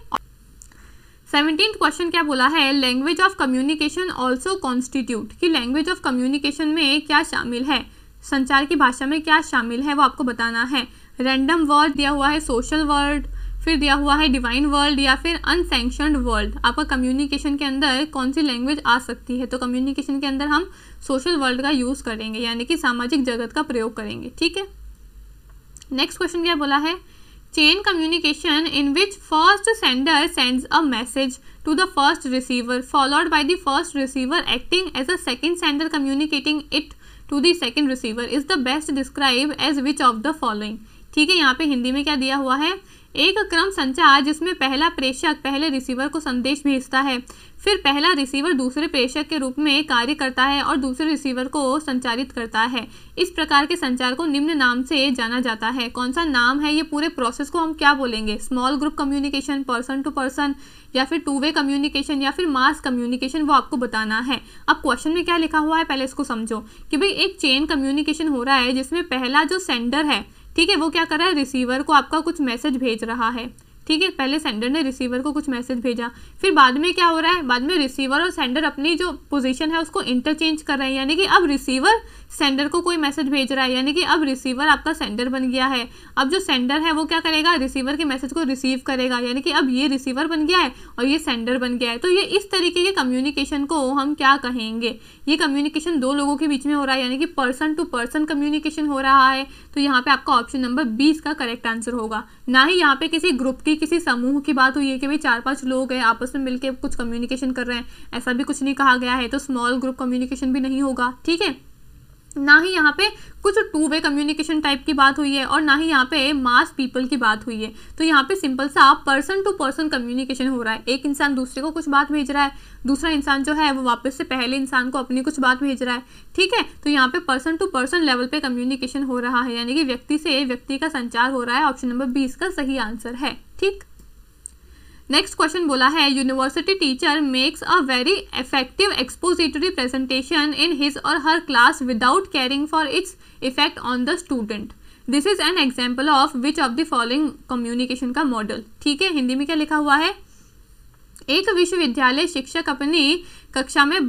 17th क्वेश्चन क्या बोला है, language of communication also constitute, कि लैंग्वेज ऑफ कम्युनिकेशन में क्या शामिल है, संचार की भाषा में क्या शामिल है वो आपको बताना है। रैंडम वर्ड दिया हुआ है, सोशल वर्ड, फिर दिया हुआ है डिवाइन वर्ड, या फिर अनसैंक्शनड वर्ड। आपका कम्युनिकेशन के अंदर कौन सी लैंग्वेज आ सकती है, तो कम्युनिकेशन के अंदर हम सोशल वर्ड का यूज़ करेंगे, यानी कि सामाजिक जगत का प्रयोग करेंगे। ठीक है, नेक्स्ट क्वेश्चन क्या बोला है, chain communication in which first sender sends a message to the first receiver followed by the first receiver acting as a second sender communicating it to the second receiver is the best describe as which of the following. ठीक है, यहाँ पे हिंदी में क्या दिया हुआ है, एक क्रम संचार जिसमें पहला प्रेषक पहले रिसीवर को संदेश भेजता है, फिर पहला रिसीवर दूसरे प्रेषक के रूप में कार्य करता है और दूसरे रिसीवर को संचारित करता है। इस प्रकार के संचार को निम्न नाम से जाना जाता है। कौन सा नाम है, ये पूरे प्रोसेस को हम क्या बोलेंगे, small group communication, person to person, या फिर टू वे कम्युनिकेशन, या फिर मास कम्युनिकेशन, वो आपको बताना है। अब क्वेश्चन में क्या लिखा हुआ है पहले इसको समझो कि भाई एक चेन कम्युनिकेशन हो रहा है जिसमें पहला जो सेंडर है, ठीक है, वो क्या कर रहा है, रिसीवर को आपका कुछ मैसेज भेज रहा है। ठीक है, पहले सेंडर ने रिसीवर को कुछ मैसेज भेजा, फिर बाद में क्या हो रहा है, बाद में रिसीवर और सेंडर अपनी जो पोजीशन है उसको इंटरचेंज कर रहे हैं, यानी कि अब रिसीवर सेंडर को कोई मैसेज भेज रहा है, यानी कि अब रिसीवर आपका सेंडर बन गया है। अब जो सेंडर है वो क्या करेगा, रिसीवर के मैसेज को रिसीव करेगा, यानी कि अब ये रिसीवर बन गया है और ये सेंडर बन गया है। तो ये इस तरीके के कम्युनिकेशन को हम क्या कहेंगे, ये कम्युनिकेशन दो लोगों के बीच में हो रहा है, यानी कि पर्सन टू पर्सन कम्युनिकेशन हो रहा है। तो यहाँ पे आपका ऑप्शन नंबर 20 का करेक्ट आंसर होगा। ना ही यहाँ पे किसी ग्रुप की, किसी समूह की बात हुई है कि भाई 4-5 लोग हैं आपस में मिलकर कुछ कम्युनिकेशन कर रहे हैं, ऐसा भी कुछ नहीं कहा गया है। तो स्मॉल ग्रुप कम्युनिकेशन भी नहीं होगा। ठीक है, ना ही यहाँ पे कुछ टू वे कम्युनिकेशन टाइप की बात हुई है और ना ही यहाँ पे मास पीपल की बात हुई है। तो यहाँ पे सिंपल सा पर्सन टू पर्सन कम्युनिकेशन हो रहा है। एक इंसान दूसरे को कुछ बात भेज रहा है, दूसरा इंसान जो है वो वापस से पहले इंसान को अपनी कुछ बात भेज रहा है। ठीक है, तो यहाँ पे पर्सन टू पर्सन लेवल पे कम्युनिकेशन हो रहा है, यानी कि व्यक्ति से व्यक्ति का संचार हो रहा है। ऑप्शन नंबर 20 का सही आंसर है। ठीक, नेक्स्ट क्वेश्चन बोला है university teacher makes a very effective expository presentation in his or her class without caring for its effect on the student. This is an example of which of the following communication का model. ठीक है, हिंदी में क्या लिखा हुआ है, एक विश्वविद्यालय शिक्षक अपनी कक्षा में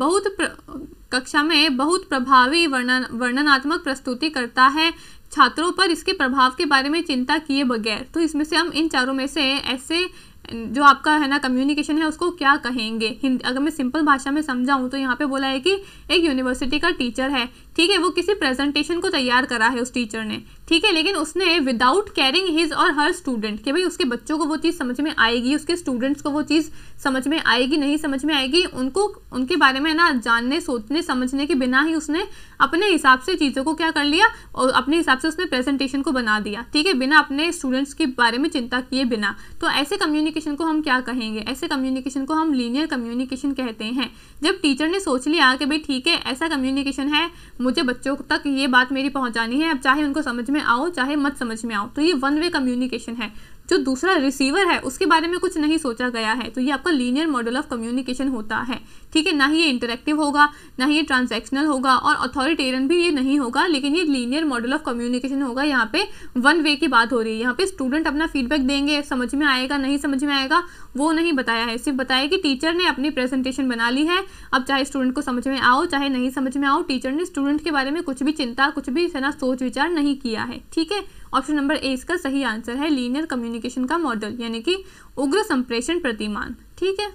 बहुत प्रभावी वर्णनात्मक प्रस्तुति करता है छात्रों पर इसके प्रभाव के बारे में चिंता किए बगैर। तो इसमें से हम इन चारों में से ऐसे जो आपका है ना कम्युनिकेशन है उसको क्या कहेंगे। अगर मैं सिंपल भाषा में समझाऊं तो यहाँ पे बोला है कि एक यूनिवर्सिटी का टीचर है, ठीक है, वो किसी प्रेजेंटेशन को तैयार करा है उस टीचर ने, ठीक है, लेकिन उसने without caring his or her student कि भाई उसके बच्चों को वो चीज़ समझ में आएगी, उसके स्टूडेंट्स को वो चीज़ समझ में आएगी नहीं समझ में आएगी, उनको उनके बारे में ना जानने सोचने समझने के बिना ही उसने अपने हिसाब से चीज़ों को क्या कर लिया और अपने हिसाब से उसने प्रेजेंटेशन को बना दिया। ठीक है, बिना अपने स्टूडेंट्स के बारे में चिंता किए बिना। तो ऐसे कम्युनिकेशन को हम क्या कहेंगे, ऐसे कम्युनिकेशन को हम लीनियर कम्युनिकेशन कहते हैं। जब टीचर ने सोच लिया कि भाई ठीक है ऐसा कम्युनिकेशन है, मुझे बच्चों तक ये बात मेरी पहुंचानी है, अब चाहे उनको समझ में आओ चाहे मत समझ में आओ, तो ये वन वे कम्युनिकेशन है। जो दूसरा रिसीवर है उसके बारे में कुछ नहीं सोचा गया है, तो ये आपका लीनियर मॉडल ऑफ कम्युनिकेशन होता है। ठीक है, ना ही ये इंटरेक्टिव होगा, ना ही ये ट्रांजैक्शनल होगा और अथॉरिटेरियन भी ये नहीं होगा, लेकिन ये लीनियर मॉडल ऑफ कम्युनिकेशन होगा। यहाँ पे वन वे की बात हो रही है, यहाँ पे स्टूडेंट अपना फीडबैक देंगे, समझ में आएगा नहीं समझ में आएगा वो नहीं बताया है, सिर्फ बताया कि टीचर ने अपनी प्रेजेंटेशन बना ली है, अब चाहे स्टूडेंट को समझ में आओ चाहे नहीं समझ में आओ, टीचर ने स्टूडेंट के बारे में कुछ भी चिंता कुछ भी है ना सोच विचार नहीं किया है। ठीक है, ऑप्शन नंबर ए इसका सही आंसर है, लीनियर कम्युनिकेशन का मॉडल यानी कि उग्र संप्रेषण प्रतिमान। ठीक है,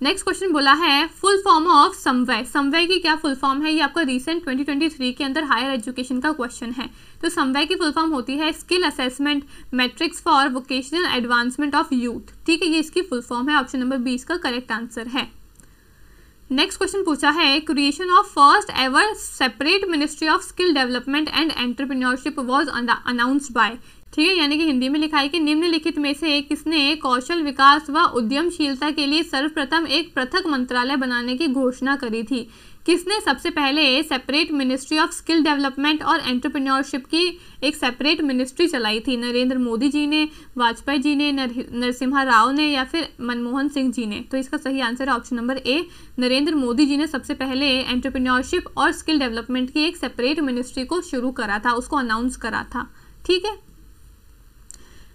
नेक्स्ट क्वेश्चन बोला है फुल फॉर्म ऑफ समवय। समवय की क्या फुल फॉर्म है, ये आपका रीसेंट 2023 के अंदर हायर एजुकेशन का क्वेश्चन है। तो समवय की फुल फॉर्म होती है skill assessment matrix for vocational advancement of youth. ठीक है, ये इसकी फुल फॉर्म है, ऑप्शन नंबर 20 का करेक्ट आंसर है। नेक्स्ट क्वेश्चन पूछा है creation of first ever separate ministry of skill development and entrepreneurship was announced by. ठीक है, यानी कि हिंदी में लिखा है कि निम्नलिखित में से किसने कौशल विकास व उद्यमशीलता के लिए सर्वप्रथम एक पृथक मंत्रालय बनाने की घोषणा करी थी। किसने सबसे पहले separate ministry of skill development और एंटरप्रेन्योरशिप की एक सेपरेट मिनिस्ट्री चलाई थी? नरेंद्र मोदी जी ने, वाजपेयी जी ने, नरसिम्हा राव ने या फिर मनमोहन सिंह जी ने? तो इसका सही आंसर है option number A, Narendra Modi ji ने सबसे पहले एंटरप्रेन्योरशिप और स्किल डेवलपमेंट की एक सेपरेट मिनिस्ट्री को शुरू करा था, उसको अनाउंस करा था। ठीक है,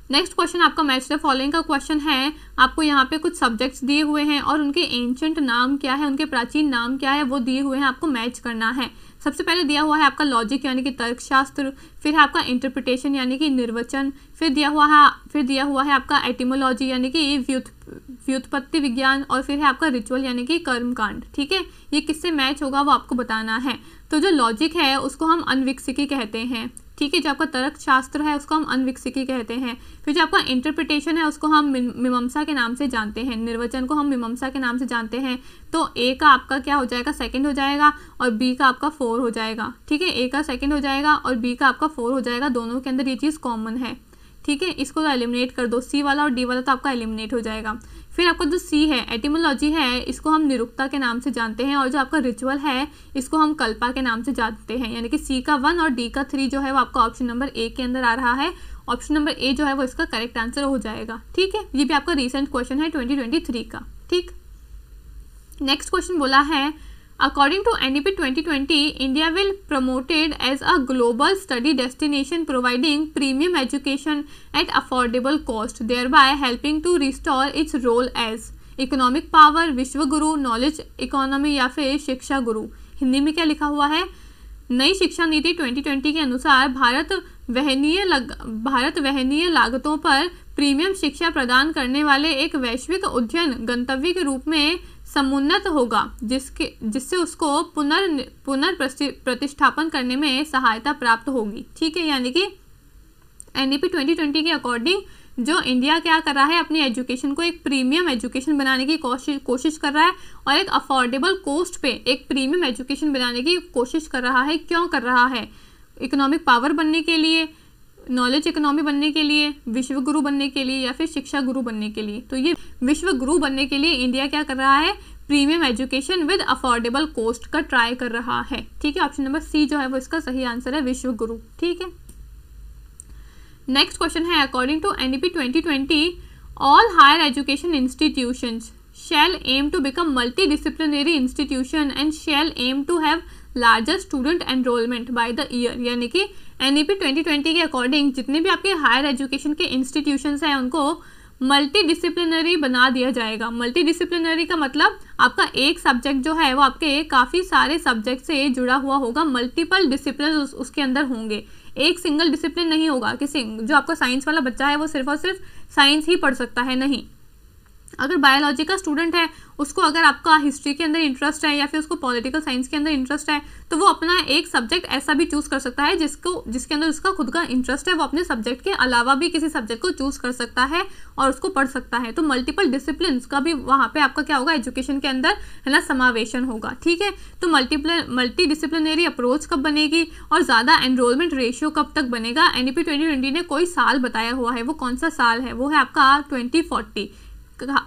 नेक्स्ट क्वेश्चन आपका मैच द फॉलोइंग का क्वेश्चन है। आपको यहाँ पे कुछ सब्जेक्ट्स दिए हुए हैं और उनके एंशंट नाम क्या है, उनके प्राचीन नाम क्या है वो दिए हुए हैं, आपको मैच करना है। सबसे पहले दिया हुआ है आपका लॉजिक यानी कि तर्कशास्त्र, फिर है आपका इंटरप्रिटेशन यानी कि निर्वचन, फिर दिया हुआ है आपका एटिमोलॉजी यानी कि व्युत्पत्ति विज्ञान, और फिर है आपका रिचुअल यानी कि कर्मकांड। ठीक है, ये किससे मैच होगा वो आपको बताना है। तो जो लॉजिक है उसको हम अनविकसिकी कहते हैं। ठीक है, जो आपका तर्कशास्त्र है उसको हम अनविकसिकी कहते हैं। फिर जो आपका इंटरप्रिटेशन है उसको हम मीमांसा के नाम से जानते हैं, निर्वचन को हम मीमांसा के नाम से जानते हैं। तो ए का आपका क्या हो जाएगा, सेकंड हो जाएगा, और बी का आपका 4 हो जाएगा। ठीक है, ए का सेकंड हो जाएगा और बी का आपका 4 हो जाएगा, दोनों के अंदर ये चीज़ कॉमन है। ठीक है, इसको तो एलिमिनेट कर दो, सी वाला और डी वाला तो आपका एलिमिनेट हो जाएगा। फिर आपका जो सी है एटिमोलॉजी है, इसको हम निरुक्ता के नाम से जानते हैं, और जो आपका रिचुअल है इसको हम कल्पा के नाम से जानते हैं, यानी कि सी का 1 और डी का 3 जो है वो आपका ऑप्शन नंबर ए के अंदर आ रहा है। ऑप्शन नंबर ए जो है वो इसका करेक्ट आंसर हो जाएगा। ठीक है, ये भी आपका रिसेंट क्वेश्चन है 2023 का। ठीक, नेक्स्ट क्वेश्चन बोला है According to NEP 2020, India will promoted as a global study destination providing premium education at affordable cost, thereby helping to restore its role as economic power, विश्व गुरु, knowledge economy या फिर शिक्षा गुरु। हिंदी में क्या लिखा हुआ है, नई शिक्षा नीति 2020 के अनुसार भारत वहनीय लागतों पर प्रीमियम शिक्षा प्रदान करने वाले एक वैश्विक अध्ययन गंतव्य के रूप में समुन्नत होगा, जिससे उसको पुनर्प्रतिष्ठापन करने में सहायता प्राप्त होगी। ठीक है, यानी कि NEP 2020 के अकॉर्डिंग जो इंडिया क्या कर रहा है, अपनी एजुकेशन को एक प्रीमियम एजुकेशन बनाने की कोशिश कर रहा है और एक अफोर्डेबल कॉस्ट पे एक प्रीमियम एजुकेशन बनाने की कोशिश कर रहा है। क्यों कर रहा है? इकोनॉमिक पावर बनने के लिए, नॉलेज इकोनॉमी बनने के लिए, विश्व गुरु बनने के लिए, या फिर शिक्षा गुरु बनने के लिए। तो ये विश्व गुरु बनने के लिए इंडिया क्या कर रहा है, premium education with affordable cost का ट्राई कर रहा है। ठीक है, ऑप्शन नंबर सी जो है वो इसका सही आंसर है, विश्व गुरु। ठीक है, नेक्स्ट क्वेश्चन है, according to NEP 2020 all higher education institutions shall aim to become multidisciplinary institution and shall aim to have larger student enrollment by the year। यानी कि NEP 2020 के अकॉर्डिंग जितने भी आपके हायर एजुकेशन के इंस्टीट्यूशंस हैं उनको मल्टी डिसिप्लिनरी बना दिया जाएगा। मल्टी डिसिप्लिनरी का मतलब आपका एक सब्जेक्ट जो है वो आपके काफ़ी सारे सब्जेक्ट से जुड़ा हुआ होगा, मल्टीपल डिसिप्लिन उसके अंदर होंगे, एक सिंगल डिसिप्लिन नहीं होगा। किसी जो आपका साइंस वाला बच्चा है वो सिर्फ और सिर्फ साइंस ही पढ़ सकता है, नहीं। अगर बायोलॉजी का स्टूडेंट है, उसको अगर आपका हिस्ट्री के अंदर इंटरेस्ट है या फिर उसको पॉलिटिकल साइंस के अंदर इंटरेस्ट है, तो वो अपना एक सब्जेक्ट ऐसा भी चूज कर सकता है जिसके अंदर उसका खुद का इंटरेस्ट है। वो अपने सब्जेक्ट के अलावा भी किसी सब्जेक्ट को चूज कर सकता है और उसको पढ़ सकता है। तो मल्टीपल डिसिप्लिन का भी वहाँ पे आपका क्या होगा, एजुकेशन के अंदर है ना, समावेशन होगा। ठीक है, तो मल्टी डिसिप्लिनरी अप्रोच कब बनेगी और ज़्यादा एनरोलमेंट रेशियो कब तक बनेगा? NEP 2020 ने कोई साल बताया हुआ है, वो कौन सा साल है? वो है आपका 2040।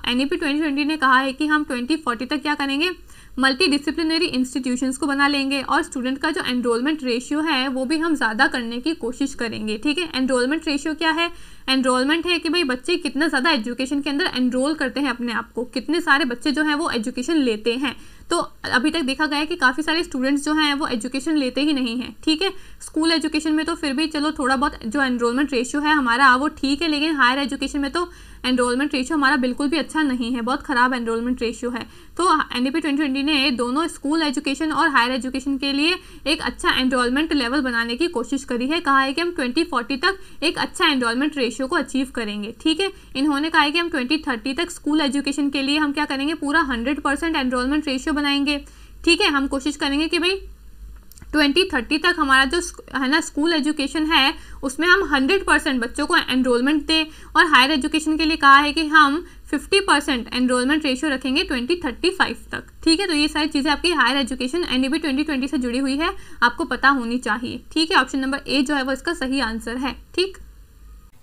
NEP 2020 ने कहा है कि हम 2040 तक क्या करेंगे, मल्टी डिसिप्लिनरी इंस्टीट्यूशंस को बना लेंगे और स्टूडेंट का जो एनरोलमेंट रेशियो है वो भी हम ज़्यादा करने की कोशिश करेंगे। ठीक है, एनरोलमेंट रेशियो क्या है? एनरोलमेंट है कि भाई बच्चे कितना ज़्यादा एजुकेशन के अंदर एनरोल करते हैं अपने आप को, कितने सारे बच्चे जो हैं वो एजुकेशन लेते हैं। तो अभी तक देखा गया है कि काफ़ी सारे स्टूडेंट्स जो हैं वो एजुकेशन लेते ही नहीं हैं। ठीक है, स्कूल एजुकेशन में तो फिर भी चलो थोड़ा बहुत जो एनरोलमेंट रेशियो है हमारा वो ठीक है, लेकिन हायर एजुकेशन में तो एनरोलमेंट रेशियो हमारा बिल्कुल भी अच्छा नहीं है, बहुत ख़राब एनरोलमेंट रेशियो है। तो NEP 2020 ने दोनों स्कूल एजुकेशन और हायर एजुकेशन के लिए एक अच्छा एनरोलमेंट लेवल बनाने की कोशिश करी है। कहा है कि हम 2040 तक एक अच्छा एनरोलमेंट रेशियो को अचीव करेंगे। ठीक है, इन्होंने कहा है कि हम 2030 तक स्कूल एजुकेशन के लिए हम क्या करेंगे, पूरा 100% एनरोलमेंट रेशियो बनाएंगे। ठीक है, हम कोशिश करेंगे कि भाई 2030 तक हमारा जो है ना स्कूल एजुकेशन है उसमें हम 100% बच्चों को एनरोलमेंट दें, और हायर एजुकेशन के लिए कहा है कि हम 50% एनरोलमेंट रेशियो रखेंगे 2035 तक। ठीक है, तो ये सारी चीज़ें आपकी हायर एजुकेशन NEP 2020 से जुड़ी हुई है, आपको पता होनी चाहिए। ठीक है, ऑप्शन नंबर ए जो है वो इसका सही आंसर है। ठीक,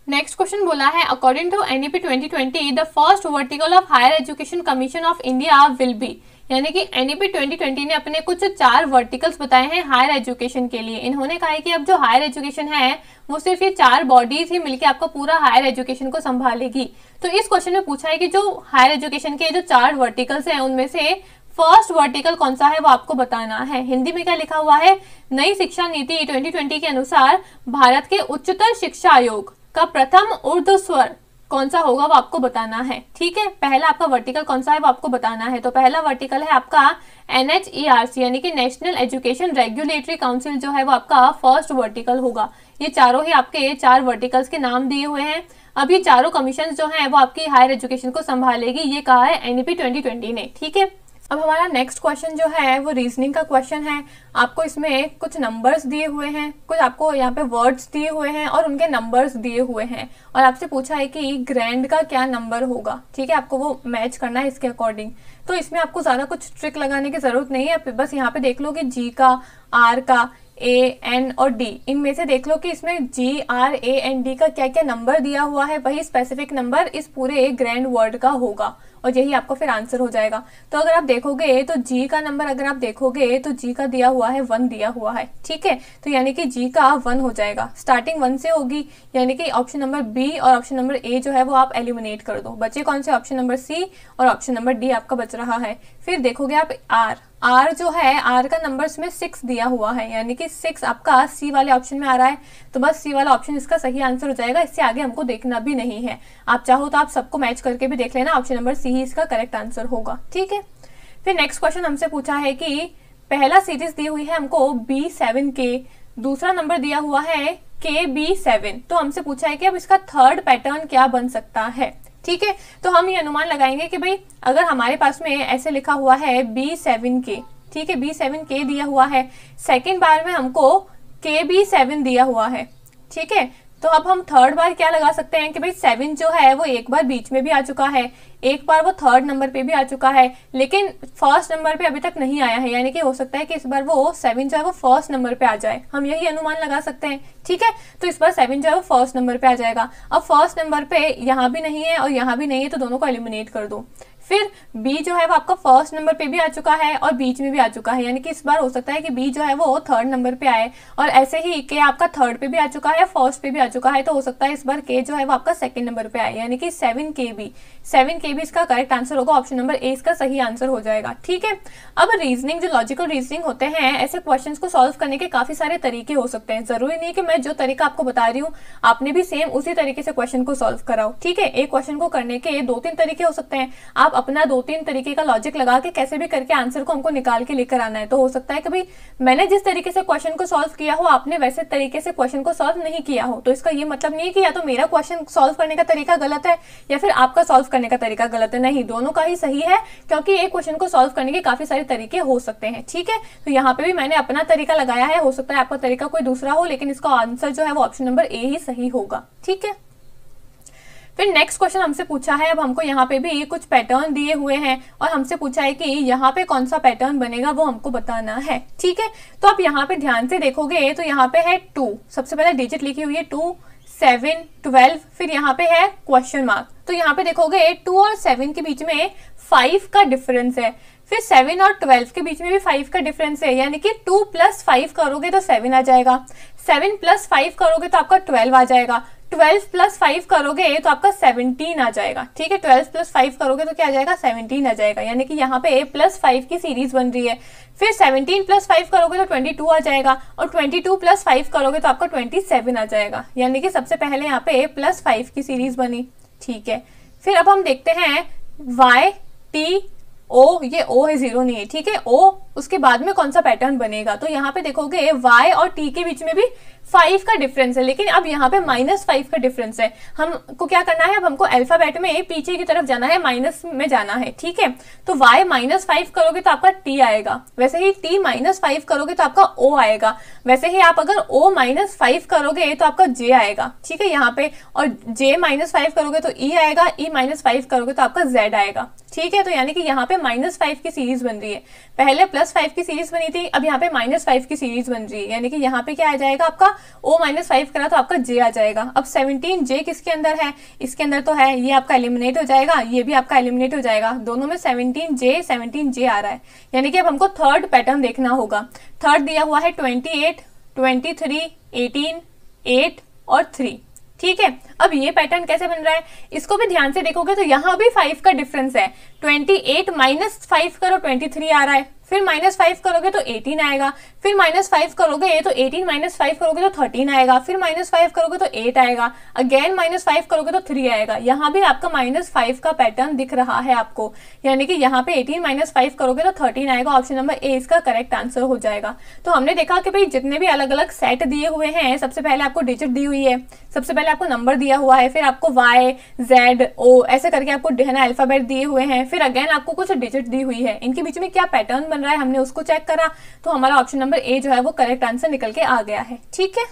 नेक्स्ट क्वेश्चन बोला है, according to NEP 2020 the first vertical of higher education commission of India will be. यानी कि NEP 2020 ने अपने कुछ 4 वर्टिकल्स बताए हैं हायर एजुकेशन के लिए। इन्होंने कहा है कि अब जो हायर एजुकेशन है वो सिर्फ ये 4 बॉडीज ही मिलकर आपका पूरा हायर एजुकेशन को संभालेगी। तो इस क्वेश्चन में पूछा है कि जो हायर एजुकेशन के जो 4 वर्टिकल्स हैं उनमें से फर्स्ट वर्टिकल कौन सा है वो आपको बताना है। हिंदी में क्या लिखा हुआ है, नई शिक्षा नीति 2020 के अनुसार भारत के उच्चतर शिक्षा आयोग का प्रथम ऊर्ध्व स्वर कौन सा होगा वो आपको बताना है। ठीक है, पहला आपका वर्टिकल कौन सा है वो आपको बताना है। तो पहला वर्टिकल है आपका NHERC यानी कि नेशनल एजुकेशन रेगुलेटरी काउंसिल जो है वो आपका फर्स्ट वर्टिकल होगा। ये चारों ही आपके 4 वर्टिकल्स के नाम दिए हुए हैं। अब ये चारों कमीशन जो हैं वो आपकी हायर एजुकेशन को संभालेगी, ये कहा है NEP 2020 ने। ठीक है, अब हमारा नेक्स्ट क्वेश्चन जो है वो रीजनिंग का क्वेश्चन है। आपको इसमें कुछ नंबर्स दिए हुए हैं, कुछ आपको यहाँ पे वर्ड्स दिए हुए हैं और उनके नंबर्स दिए हुए हैं, और आपसे पूछा है कि ग्रैंड का क्या नंबर होगा। ठीक है, आपको वो मैच करना है इसके अकॉर्डिंग। तो इसमें आपको ज़्यादा कुछ ट्रिक लगाने की ज़रूरत नहीं है, बस यहाँ पे देख लो कि G का, R का, A, N और D, इनमें से देख लो कि इसमें G, R, A and D का क्या क्या नंबर दिया हुआ है, वही स्पेसिफिक नंबर इस पूरे ग्रैंड वर्ड का होगा और यही आपको फिर आंसर हो जाएगा। तो अगर आप देखोगे तो G का नंबर अगर आप देखोगे तो G का दिया हुआ है 1 दिया हुआ है। ठीक है, तो यानी कि G का 1 हो जाएगा, स्टार्टिंग 1 से होगी, यानी कि ऑप्शन नंबर B और ऑप्शन नंबर A जो है वो आप एलिमिनेट कर दो। बचे कौन से, ऑप्शन नंबर C और ऑप्शन नंबर D आपका बच रहा है। फिर देखोगे आप R जो है, R का नंबर इसमें 6 दिया हुआ है, यानी कि 6 आपका C वाले ऑप्शन में आ रहा है। तो बस C वाला ऑप्शन इसका सही आंसर हो जाएगा, इससे आगे हमको देखना भी नहीं है। आप चाहो तो आप सबको मैच करके भी देख लेना, ऑप्शन नंबर C ही इसका करेक्ट आंसर होगा। ठीक है, फिर नेक्स्ट क्वेश्चन हमसे पूछा है कि पहला सीरीज दी हुई है हमको B7K, दूसरा नंबर दिया हुआ है KB7। तो हमसे पूछा है कि अब इसका थर्ड पैटर्न क्या बन सकता है। ठीक है, तो हम ये अनुमान लगाएंगे कि भाई अगर हमारे पास में ऐसे लिखा हुआ है B7K, ठीक है, B7K दिया हुआ है, सेकंड बार में हमको KB7 दिया हुआ है। ठीक है, तो अब हम थर्ड बार क्या लगा सकते हैं कि भाई 7 जो है वो एक बार बीच में भी आ चुका है, एक बार वो थर्ड नंबर पे भी आ चुका है, लेकिन फर्स्ट नंबर पे अभी तक नहीं आया है, यानी कि हो सकता है कि इस बार वो 7 जो है वो फर्स्ट नंबर पे आ जाए, हम यही अनुमान लगा सकते हैं। ठीक है, तो इस बार 7 जो है वो फर्स्ट नंबर पे आ जाएगा। अब फर्स्ट नंबर पे यहाँ भी नहीं है और यहाँ भी नहीं है, तो दोनों को एलिमिनेट कर दो। फिर बी जो है वो आपका फर्स्ट नंबर पे भी आ चुका है और बीच में भी आ चुका है, यानी कि इस बार हो सकता है कि बी जो है वो थर्ड नंबर पे आए, और ऐसे ही के आपका थर्ड पे भी आ चुका है, फर्स्ट पे भी आ चुका है, तो हो सकता है इस बार के जो है वो आपका सेकंड नंबर पे आए, यानी कि 7KB। 7KB इसका करेक्ट आंसर होगा, ऑप्शन नंबर ए इसका सही आंसर हो जाएगा। ठीक है, अब रीजनिंग, जो लॉजिकल रीजनिंग होते हैं, ऐसे क्वेश्चन को सॉल्व करने के काफी सारे तरीके हो सकते हैं। जरूरी नहीं कि मैं जो तरीका आपको बता रही हूँ आपने भी सेम उसी तरीके से क्वेश्चन को सॉल्व कराओ। ठीक है, एक क्वेश्चन को करने के 2-3 तरीके हो सकते हैं, आप अपना 2-3 तरीके का लॉजिक लगा के कैसे भी करके आंसर को हमको निकाल के लेकर आना है। तो हो सकता है कि भाई मैंने जिस तरीके से क्वेश्चन को सॉल्व किया हो आपने वैसे तरीके से क्वेश्चन को सॉल्व नहीं किया हो, तो इसका ये मतलब नहीं है कि या तो मेरा क्वेश्चन सॉल्व करने का तरीका गलत है या फिर आपका सॉल्व करने का तरीका गलत है। नहीं, दोनों का ही सही है, क्योंकि एक क्वेश्चन को सॉल्व करने के काफी सारे तरीके हो सकते हैं। ठीक है, तो यहाँ पे भी मैंने अपना तरीका लगाया है, हो सकता है आपका तरीका कोई दूसरा हो, लेकिन इसका आंसर जो है वो ऑप्शन नंबर ए ही सही होगा। ठीक है, फिर नेक्स्ट क्वेश्चन हमसे पूछा है, अब हमको यहाँ पे भी कुछ पैटर्न दिए हुए हैं और हमसे पूछा है कि यहाँ पे कौन सा पैटर्न बनेगा वो हमको बताना है। ठीक है, तो आप यहाँ पे ध्यान से देखोगे तो यहाँ पे है 2, सबसे पहले डिजिट लिखी हुई है 2, 7, 12, फिर यहाँ पे है क्वेश्चन मार्क। तो यहाँ पे देखोगे 2 और 7 के बीच में 5 का डिफरेंस है, फिर 7 और 12 के बीच में भी 5 का डिफरेंस है, यानी कि 2 + 5 करोगे तो 7 आ जाएगा, 7 + 5 करोगे तो आपका 12 आ जाएगा, 12 + 5 करोगे तो आपका 17 आ जाएगा। ठीक है, 12 + 5 करोगे तो क्या आ जाएगा, 17 आ जाएगा, यानी कि यहाँ पे +5 की सीरीज बन रही है। फिर 17 + 5 करोगे तो 22 आ जाएगा, और 22 + 5 करोगे तो आपका 27 आ जाएगा, यानी कि सबसे पहले यहाँ पे +5 की सीरीज बनी। ठीक है, फिर अब हम देखते हैं Y, T, O, ये O है, 0 नहीं है। ठीक है, O उसके बाद में कौन सा पैटर्न बनेगा, तो यहाँ पे देखोगे Y और T के बीच में भी 5 का डिफरेंस है, लेकिन अब यहाँ पे -5 का डिफरेंस है। हमको क्या करना है, अब हमको अल्फाबेट में पीछे की तरफ जाना है, माइनस में जाना है। ठीक है, तो Y -5 करोगे तो आपका T आएगा, वैसे ही T -5 करोगे तो आपका O आएगा, वैसे ही आप अगर O -5 करोगे तो आपका J आएगा। ठीक है, यहाँ पे, और J -5 करोगे तो E आएगा, E -5 करोगे तो आपका Z आएगा। ठीक है, तो यानी कि यहाँ पे -5 की सीरीज बन रही है, पहले +5 की सीरीज बनी थी, अब यहाँ पे -5 की सीरीज बन रही है, यानी कि यहाँ पे क्या आ जाएगा, आपका O -5 करा तो आपका J आ जाएगा। अब 17J किसके अंदर है, इसके अंदर तो है, ये आपका एलिमिनेट हो जाएगा, ये भी आपका एलिमिनेट हो जाएगा, दोनों में 17J आ रहा है, यानी कि अब हमको थर्ड पैटर्न देखना होगा। थर्ड दिया हुआ है 28, 23, 18, 8 और 3। ठीक है, अब ये पैटर्न कैसे बन रहा है, इसको भी ध्यान से देखोगे तो यहाँ भी 5 का डिफरेंस है, 28 -5 करो 23 आ रहा है, फिर -5 करोगे तो 18 आएगा, फिर -5 करोगे तो 18 -5 करोगे तो 13 आएगा, फिर -5 करोगे तो 8 आएगा, अगेन -5 करोगे तो 3 आएगा। यहाँ भी आपका -5 का पैटर्न दिख रहा है आपको, यानी कि यहाँ पे 18 -5 करोगे तो 13 आएगा, ऑप्शन नंबर ए इसका करेक्ट आंसर हो जाएगा। तो हमने देखा कि भाई जितने भी अलग अलग सेट दिए हुए हैं, सबसे पहले आपको डिजिट दी हुई है, सबसे पहले आपको नंबर दिया हुआ है, फिर आपको Y, Z, O ऐसे करके आपको अल्फाबेट दिए हुए हैं, फिर अगेन आपको कुछ डिजिट दी हुई है, इनके बीच में क्या पैटर्न बन रहा है हमने उसको चेक करा, तो हमारा ऑप्शन नंबर ए जो है वो करेक्ट आंसर निकल के आ गया है। ठीक है,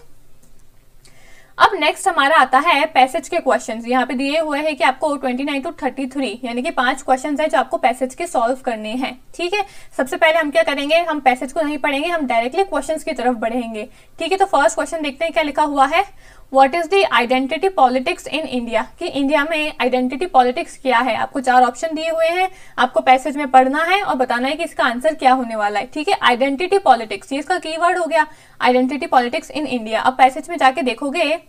अब नेक्स्ट हमारा आता है पैसेज के क्वेश्चंस। यहाँ पे दिए हुए हैं कि आपको 29 to 33 यानी कि 5 क्वेश्चंस हैं जो आपको पैसेज के सॉल्व करने हैं। ठीक है, सबसे पहले हम क्या करेंगे, हम पैसेज को नहीं पढ़ेंगे, हम डायरेक्टली क्वेश्चंस की तरफ बढ़ेंगे। ठीक है, तो फर्स्ट क्वेश्चन देखते हैं क्या लिखा हुआ है। What is the identity politics in India, कि इंडिया में आइडेंटिटी पॉलिटिक्स क्या है। आपको 4 ऑप्शन दिए हुए हैं, आपको पैसेज में पढ़ना है और बताना है कि इसका आंसर क्या होने वाला है। ठीक है, आइडेंटिटी पॉलिटिक्स, ये इसका कीवर्ड हो गया, आइडेंटिटी पॉलिटिक्स इन इंडिया। अब पैसेज में जाके देखोगे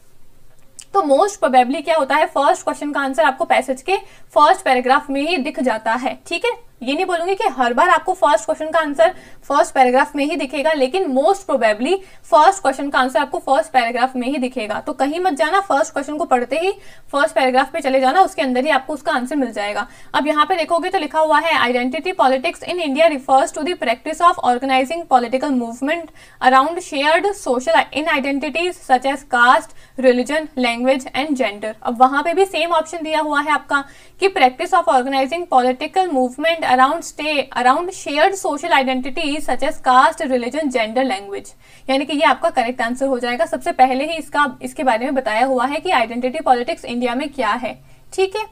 तो मोस्ट प्रोबेबली क्या होता है, फर्स्ट क्वेश्चन का आंसर आपको पैसेज के फर्स्ट पैराग्राफ में ही दिख जाता है। ठीक है, ये नहीं बोलूंगी कि हर बार आपको फर्स्ट क्वेश्चन का आंसर फर्स्ट पैराग्राफ में ही दिखेगा, लेकिन मोस्ट प्रोबेबली फर्स्ट क्वेश्चन का आंसर आपको फर्स्ट पैराग्राफ में ही दिखेगा। तो कहीं मत जाना, फर्स्ट क्वेश्चन को पढ़ते ही फर्स्ट पैराग्राफ पे चले जाना, उसके अंदर ही आपको उसका आंसर मिल जाएगा। अब यहाँ पे देखोगे तो लिखा हुआ है identity politics in India refers to the practice of organising political movement around shared social in identities such as caste, religion, language and gender. अब वहां पे भी सेम ऑप्शन दिया हुआ है आपका कि practice of organising political movement around shared social identity such as caste, religion, gender, language. यानी कि ये आपका करेक्ट आंसर हो जाएगा। सबसे पहले ही इसके बारे में बताया हुआ है कि आइडेंटिटी पॉलिटिक्स इंडिया में क्या है। ठीक है,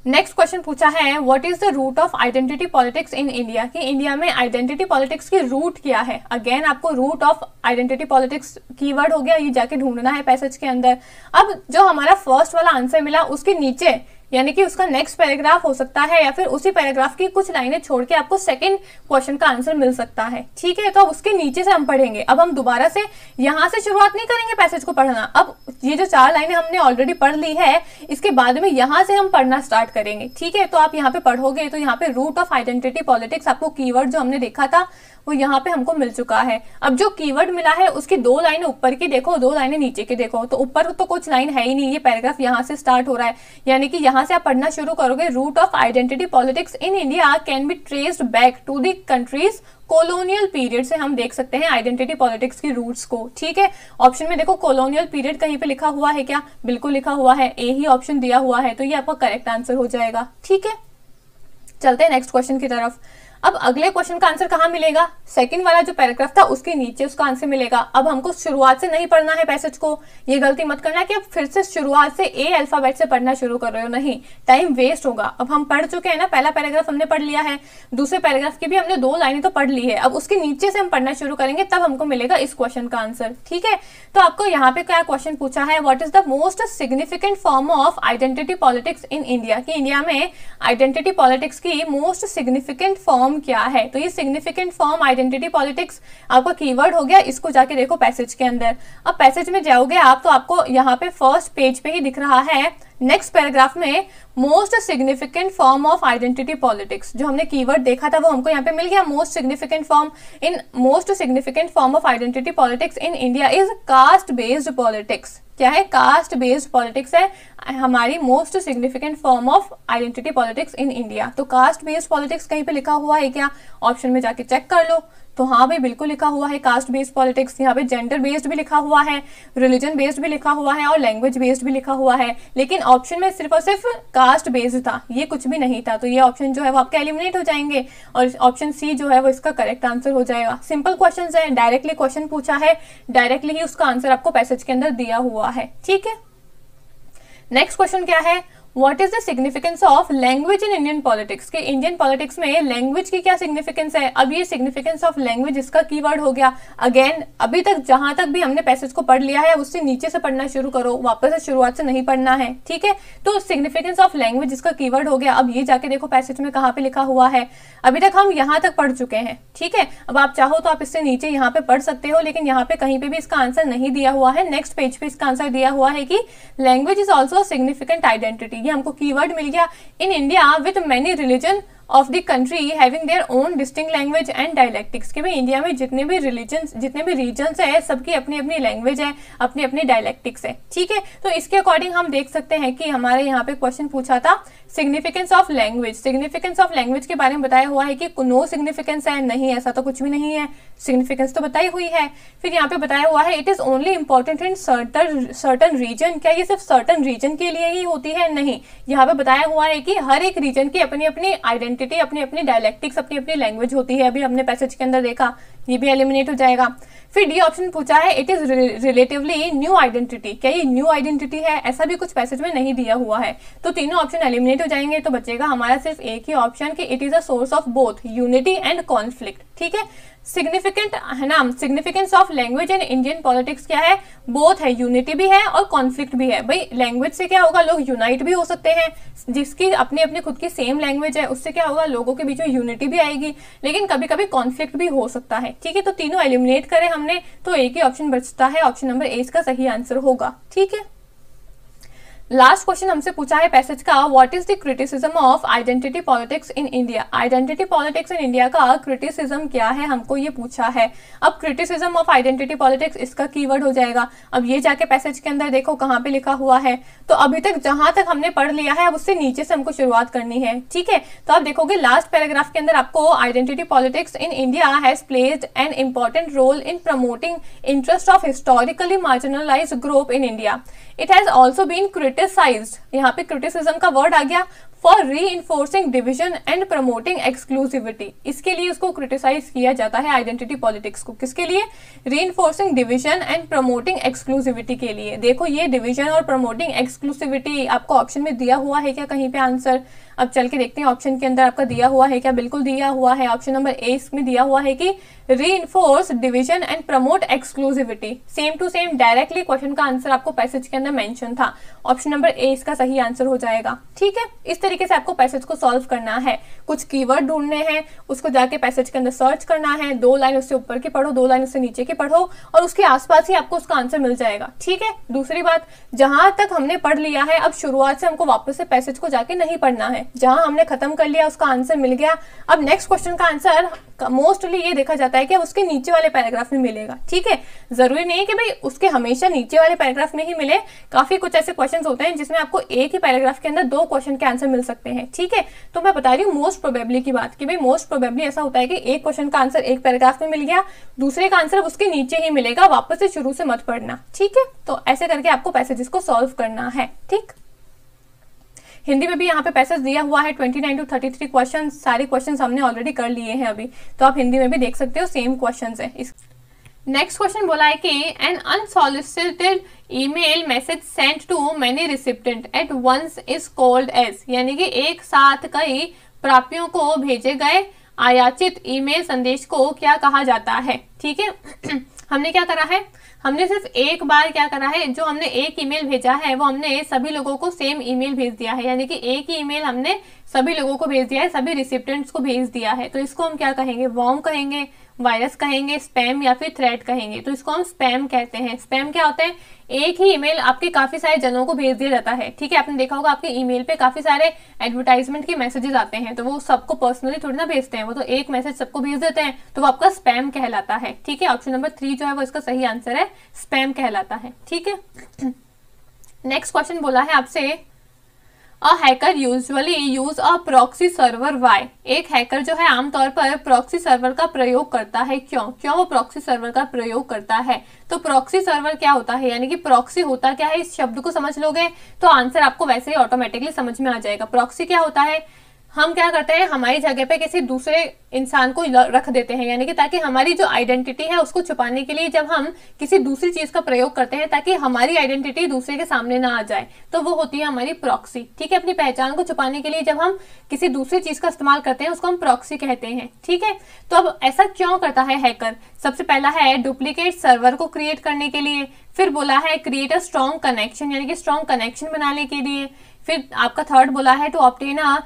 नेक्स्ट क्वेश्चन पूछा है what is the root of identity politics in India, कि इंडिया में आइडेंटिटी पॉलिटिक्स की रूट क्या है। अगेन आपको root of identity politics keyword हो गया, ये जाके ढूंढना है पैसेज के अंदर। अब जो हमारा फर्स्ट वाला आंसर मिला उसके नीचे यानी कि उसका नेक्स्ट पैराग्राफ हो सकता है या फिर उसी पैराग्राफ की कुछ लाइनें छोड़ के आपको सेकंड क्वेश्चन का आंसर मिल सकता है। ठीक है, तो अब उसके नीचे से हम पढ़ेंगे। अब हम दोबारा से यहाँ से शुरुआत नहीं करेंगे पैसेज को पढ़ना। अब ये जो 4 लाइनें हमने ऑलरेडी पढ़ ली है, इसके बाद में यहाँ से हम पढ़ना स्टार्ट करेंगे। ठीक है, तो आप यहाँ पे पढ़ोगे तो यहाँ पे रूट ऑफ आइडेंटिटी पॉलिटिक्स आपको कीवर्ड जो हमने देखा था वो यहाँ पे हमको मिल चुका है। अब जो कीवर्ड मिला है उसकी 2 लाइनें ऊपर की देखो, 2 लाइनें नीचे की देखो। तो ऊपर तो कुछ लाइन है ही नहीं, ये पैराग्राफ यहाँ से स्टार्ट हो रहा है, यानी कि यहाँ से आप पढ़ना शुरू करोगे। Root of identity politics in India can be traced back to the country's colonial period से हम देख सकते हैं आइडेंटिटी पॉलिटिक्स की रूट्स को। ठीक है, ऑप्शन में देखो कॉलोनियल पीरियड कहीं पे लिखा हुआ है क्या? बिल्कुल लिखा हुआ है, ए ही ऑप्शन दिया हुआ है, तो ये आपका करेक्ट आंसर हो जाएगा। ठीक है, चलते हैं नेक्स्ट क्वेश्चन की तरफ। अब अगले क्वेश्चन का आंसर कहाँ मिलेगा? सेकंड वाला जो पैराग्राफ था उसके नीचे उसका आंसर मिलेगा। अब हमको शुरुआत से नहीं पढ़ना है पैसेज को, ये गलती मत करना कि अब फिर से शुरुआत से ए अल्फाबेट से पढ़ना शुरू कर रहे हो, नहीं, टाइम वेस्ट होगा। अब हम पढ़ चुके हैं ना, पहला पैराग्राफ हमने पढ़ लिया है, दूसरे पैराग्राफ की भी हमने 2 लाइनें तो पढ़ ली है। अब उसके नीचे से हम पढ़ना शुरू करेंगे तब हमको मिलेगा इस क्वेश्चन का आंसर। ठीक है, तो आपको यहाँ पे क्या क्वेश्चन पूछा है, what is the most significant form of identity politics in India, कि इंडिया में आइडेंटिटी पॉलिटिक्स की मोस्ट सिग्निफिकेंट फॉर्म क्या है। तो सिग्निफिकेंट फॉर्म आइडेंटिटी पॉलिटिक्स आपका कीवर्ड हो गया, इसको जाके देखो पैसेज के अंदर। अब पैसेज में जाओगे आप तो आपको यहाँ पे फर्स्ट पेज पे ही दिख रहा है, नेक्स्ट पैराग्राफ में most significant form of identity politics, जो हमने कीवर्ड देखा था वो हमको यहाँ पे मिल गया। Most significant form of identity politics in India is caste based politics. क्या है? कास्ट बेस्ड पॉलिटिक्स है हमारी most significant form of identity politics in India. तो कास्ट बेस्ड पॉलिटिक्स कहीं पे लिखा हुआ है क्या? ऑप्शन में जाके चेक कर लो। तो हाँ भाई बिल्कुल लिखा हुआ है कास्ट बेस्ड पॉलिटिक्स। यहाँ पे जेंडर बेस्ड भी लिखा हुआ है, रिलीजन बेस्ड भी लिखा हुआ है और लैंग्वेज बेस्ड भी लिखा हुआ है, लेकिन ऑप्शन में सिर्फ और सिर्फ कास्ट बेस्ड था, ये कुछ भी नहीं था। तो ये ऑप्शन जो है वो आपके एलिमिनेट हो जाएंगे और ऑप्शन सी जो है वो इसका करेक्ट आंसर हो जाएगा। सिंपल क्वेश्चन है, डायरेक्टली क्वेश्चन पूछा है, डायरेक्टली ही उसका आंसर आपको पैसेज के अंदर दिया हुआ है। ठीक है, नेक्स्ट क्वेश्चन क्या है, what is the significance of language in Indian politics, के इंडियन पॉलिटिक्स में लैंग्वेज की क्या सिग्निफिकेंस है। अब ये सिग्निफिकेंस ऑफ लैंग्वेज इसका कीवर्ड हो गया। अगेन अभी तक जहां तक भी हमने पैसेज को पढ़ लिया है उससे नीचे से पढ़ना शुरू करो, वापस से शुरुआत से नहीं पढ़ना है। ठीक है, तो सिग्निफिकेंस ऑफ लैंग्वेज इसका कीवर्ड हो गया। अब ये जाके देखो पैसेज में कहाँ पे लिखा हुआ है, अभी तक हम यहाँ तक पढ़ चुके हैं। ठीक है, अब आप चाहो तो आप इससे नीचे यहाँ पे पढ़ सकते हो, लेकिन यहाँ पे कहीं पे भी इसका आंसर नहीं दिया हुआ है। नेक्स्ट पेज पे इसका आंसर दिया हुआ है कि language is also significant identity. ये हमको कीवर्ड मिल गया। In India with many religion of the country having their own distinct language and dialectics, कि भाई इंडिया में जितने भी रीजन्स है सबकी अपनी अपनी लैंग्वेज है, अपनी अपनी डायलेक्टिक्स है। ठीक है, तो इसके अकॉर्डिंग हम देख सकते हैं कि हमारे यहाँ पे क्वेश्चन पूछा था significance of language. Significance of language के बारे में बताया हुआ है कि नो सिग्निफिकेंस है, नहीं ऐसा तो कुछ भी नहीं है, सिग्निफिकेंस तो बताई हुई है। फिर यहाँ पे बताया हुआ है it is only important in certain region. क्या ये सिर्फ सर्टन रीजन के लिए ही होती है? नहीं, यहाँ पे बताया हुआ है कि हर एक रीजन की अपनी अपनी आइडेंटिटी, अपनी अपनी डायलेक्टिक्स, अपनी अपनी लैंग्वेज होती है। अभी हमने पैसेज के अंदर देखा, ये भी एलिमिनेट हो जाएगा। फिर डी ऑप्शन पूछा है it is relatively new identity. क्या ये न्यू आइडेंटिटी है? ऐसा भी कुछ पैसेज में नहीं दिया हुआ है, तो तीनों ऑप्शन एलिमिनेट हो जाएंगे। तो बचेगा हमारा सिर्फ एक ही ऑप्शन कि it is a source of both unity and conflict. ठीक है, सिग्निफिकेंट है ना, significance of language in Indian politics क्या है? बोथ है, यूनिटी भी है और कॉन्फ्लिक्ट भी है। भाई लैंग्वेज से क्या होगा, लोग यूनाइट भी हो सकते हैं, जिसकी अपनी अपनी खुद की सेम लैंग्वेज है उससे क्या होगा, लोगों के बीच में यूनिटी भी आएगी, लेकिन कभी कभी कॉन्फ्लिक्ट भी हो सकता है। ठीक है, तो तीनों एलिमिनेट करें हमने तो एक ही ऑप्शन बचता है, ऑप्शन नंबर ए इसका सही आंसर होगा। ठीक है, लास्ट क्वेश्चन हमसे पूछा है पैसेज का, what is the criticism of identity politics in India. Identity politics in India का क्रिटिसिज्म क्या है, हमको ये पूछा है। अब क्रिटिसिज्म ऑफ आइडेंटिटी पॉलिटिक्स इसका कीवर्ड हो जाएगा। अब ये जाके पैसेज के अंदर देखो कहाँ पे लिखा हुआ है, तो अभी तक जहां तक हमने पढ़ लिया है अब उससे नीचे से हमको शुरुआत करनी है। ठीक है, तो आप देखोगे लास्ट पैराग्राफ के अंदर आपको identity politics in India has played an important role in promoting interest of historically marginalised group in India. It has also been criticised, यहाँ पे क्रिटिसिज्म का वर्ड आ गया, for reinforcing division and promoting exclusivity. इसके लिए उसको criticise किया जाता है आइडेंटिटी पॉलिटिक्स को। किसके लिए? Reinforcing division and promoting exclusivity के लिए। देखो ये डिविजन और प्रमोटिंग एक्सक्लूसिविटी आपको ऑप्शन में दिया हुआ है क्या कहीं पे आंसर? अब चल के देखते हैं ऑप्शन के अंदर आपका दिया हुआ है क्या। बिल्कुल दिया हुआ है। ऑप्शन नंबर ए इसमें दिया हुआ है कि reinforce division and promote exclusivity. Same to same directly question का आंसर आपको पैसेज के अंदर मेंशन था। ऑप्शन नंबर ए इसका सही आंसर हो जाएगा। ठीक है, इस तरीके से आपको पैसेज को सॉल्व करना है। कुछ कीवर्ड ढूंढने हैं, उसको जाके पैसेज के अंदर सर्च करना है, 2 लाइन उससे ऊपर की पढ़ो, 2 लाइन उससे नीचे की पढ़ो और उसके आसपास ही आपको उसका आंसर मिल जाएगा। ठीक है, दूसरी बात, जहां तक हमने पढ़ लिया है अब शुरुआत से हमको वापस से पैसेज को जाके नहीं पढ़ना है। जहां हमने खत्म कर लिया उसका आंसर मिल गया, अब नेक्स्ट क्वेश्चन का आंसर मोस्टली ये देखा जाता है कि उसके नीचे वाले पैराग्राफ में मिलेगा। ठीक है, जरूरी नहीं है कि भाई उसके हमेशा नीचे वाले पैराग्राफ में ही मिले। काफी कुछ ऐसे क्वेश्चंस होते हैं जिसमें आपको एक ही पैराग्राफ के अंदर 2 क्वेश्चन के आंसर मिल सकते हैं। ठीक है, तो मैं बता रही हूँ मोस्ट प्रोबेबली की बात कि भाई मोस्ट प्रोबेबली ऐसा होता है कि एक क्वेश्चन का आंसर एक पैराग्राफ में मिल गया, दूसरे का आंसर उसके नीचे ही मिलेगा, वापस से शुरू से मत पढ़ना। ठीक है, तो ऐसे करके आपको पैसेजेस को सॉल्व करना है। ठीक, हिंदी में भी यहाँ पे पैसेज दिया हुआ है 29 to 33 क्वेश्चन। सारे क्वेश्चन हमने ऑलरेडी कर लिए हैं अभी, तो आप हिंदी में भी देख सकते हो, सेम क्वेश्चन है। नेक्स्ट क्वेश्चन बोला है कि an unsolicited email message sent to many recipient at once is called as, यानी कि एक साथ कई प्राप्तियों को भेजे गए आयाचित ईमेल संदेश को क्या कहा जाता है। ठीक है हमने क्या करा है, हमने सिर्फ एक बार क्या करा है, जो हमने एक ईमेल भेजा है वो हमने सभी लोगों को सेम ईमेल भेज दिया है, यानी कि एक ही ईमेल हमने सभी लोगों को भेज दिया है, सभी रिसिप्टेंट्स को भेज दिया है। तो इसको हम क्या कहेंगे, वॉर्म कहेंगे, वायरस कहेंगे, स्पैम या फिर थ्रेट कहेंगे। तो इसको हम स्पैम कहते हैं। स्पैम क्या होता है, एक ही ईमेल आपके काफी सारे जनों को भेज दिया जाता है। ठीक है, आपने देखा होगा आपके ईमेल पे काफी सारे एडवर्टाइजमेंट के मैसेजेस आते हैं, तो वो सबको पर्सनली थोड़ी ना भेजते हैं, वो तो एक मैसेज सबको भेज देते हैं, तो वो आपका स्पैम कहलाता है। ठीक है, ऑप्शन नंबर 3 जो है वो इसका सही आंसर है, स्पैम कहलाता है। ठीक है, नेक्स्ट क्वेश्चन बोला है आपसे, a hacker usually use a proxy server why. एक हैकर जो है आमतौर पर प्रॉक्सी सर्वर का प्रयोग करता है, क्यों वो प्रॉक्सी सर्वर का प्रयोग करता है। तो प्रॉक्सी सर्वर क्या होता है, यानी कि प्रॉक्सी होता क्या है, इस शब्द को समझ लोगे तो आंसर आपको वैसे ही ऑटोमेटिकली समझ में आ जाएगा। प्रॉक्सी क्या होता है, हम क्या करते हैं, हमारी जगह पे किसी दूसरे इंसान को रख देते हैं, यानी कि ताकि हमारी जो आइडेंटिटी है उसको छुपाने के लिए जब हम किसी दूसरी चीज का प्रयोग करते हैं ताकि हमारी आइडेंटिटी दूसरे के सामने ना आ जाए, तो वो होती है हमारी प्रॉक्सी। ठीक है, अपनी पहचान को छुपाने के लिए जब हम किसी दूसरी चीज का इस्तेमाल करते हैं उसको हम प्रॉक्सी कहते हैं। ठीक है, तो अब ऐसा क्यों करता है हैकर, सबसे पहला है डुप्लीकेट सर्वर को क्रिएट करने के लिए, फिर बोला है क्रिएट अ स्ट्रॉन्ग कनेक्शन, यानी कि स्ट्रॉन्ग कनेक्शन बनाने के लिए, फिर आपका थर्ड बोला है to obtain a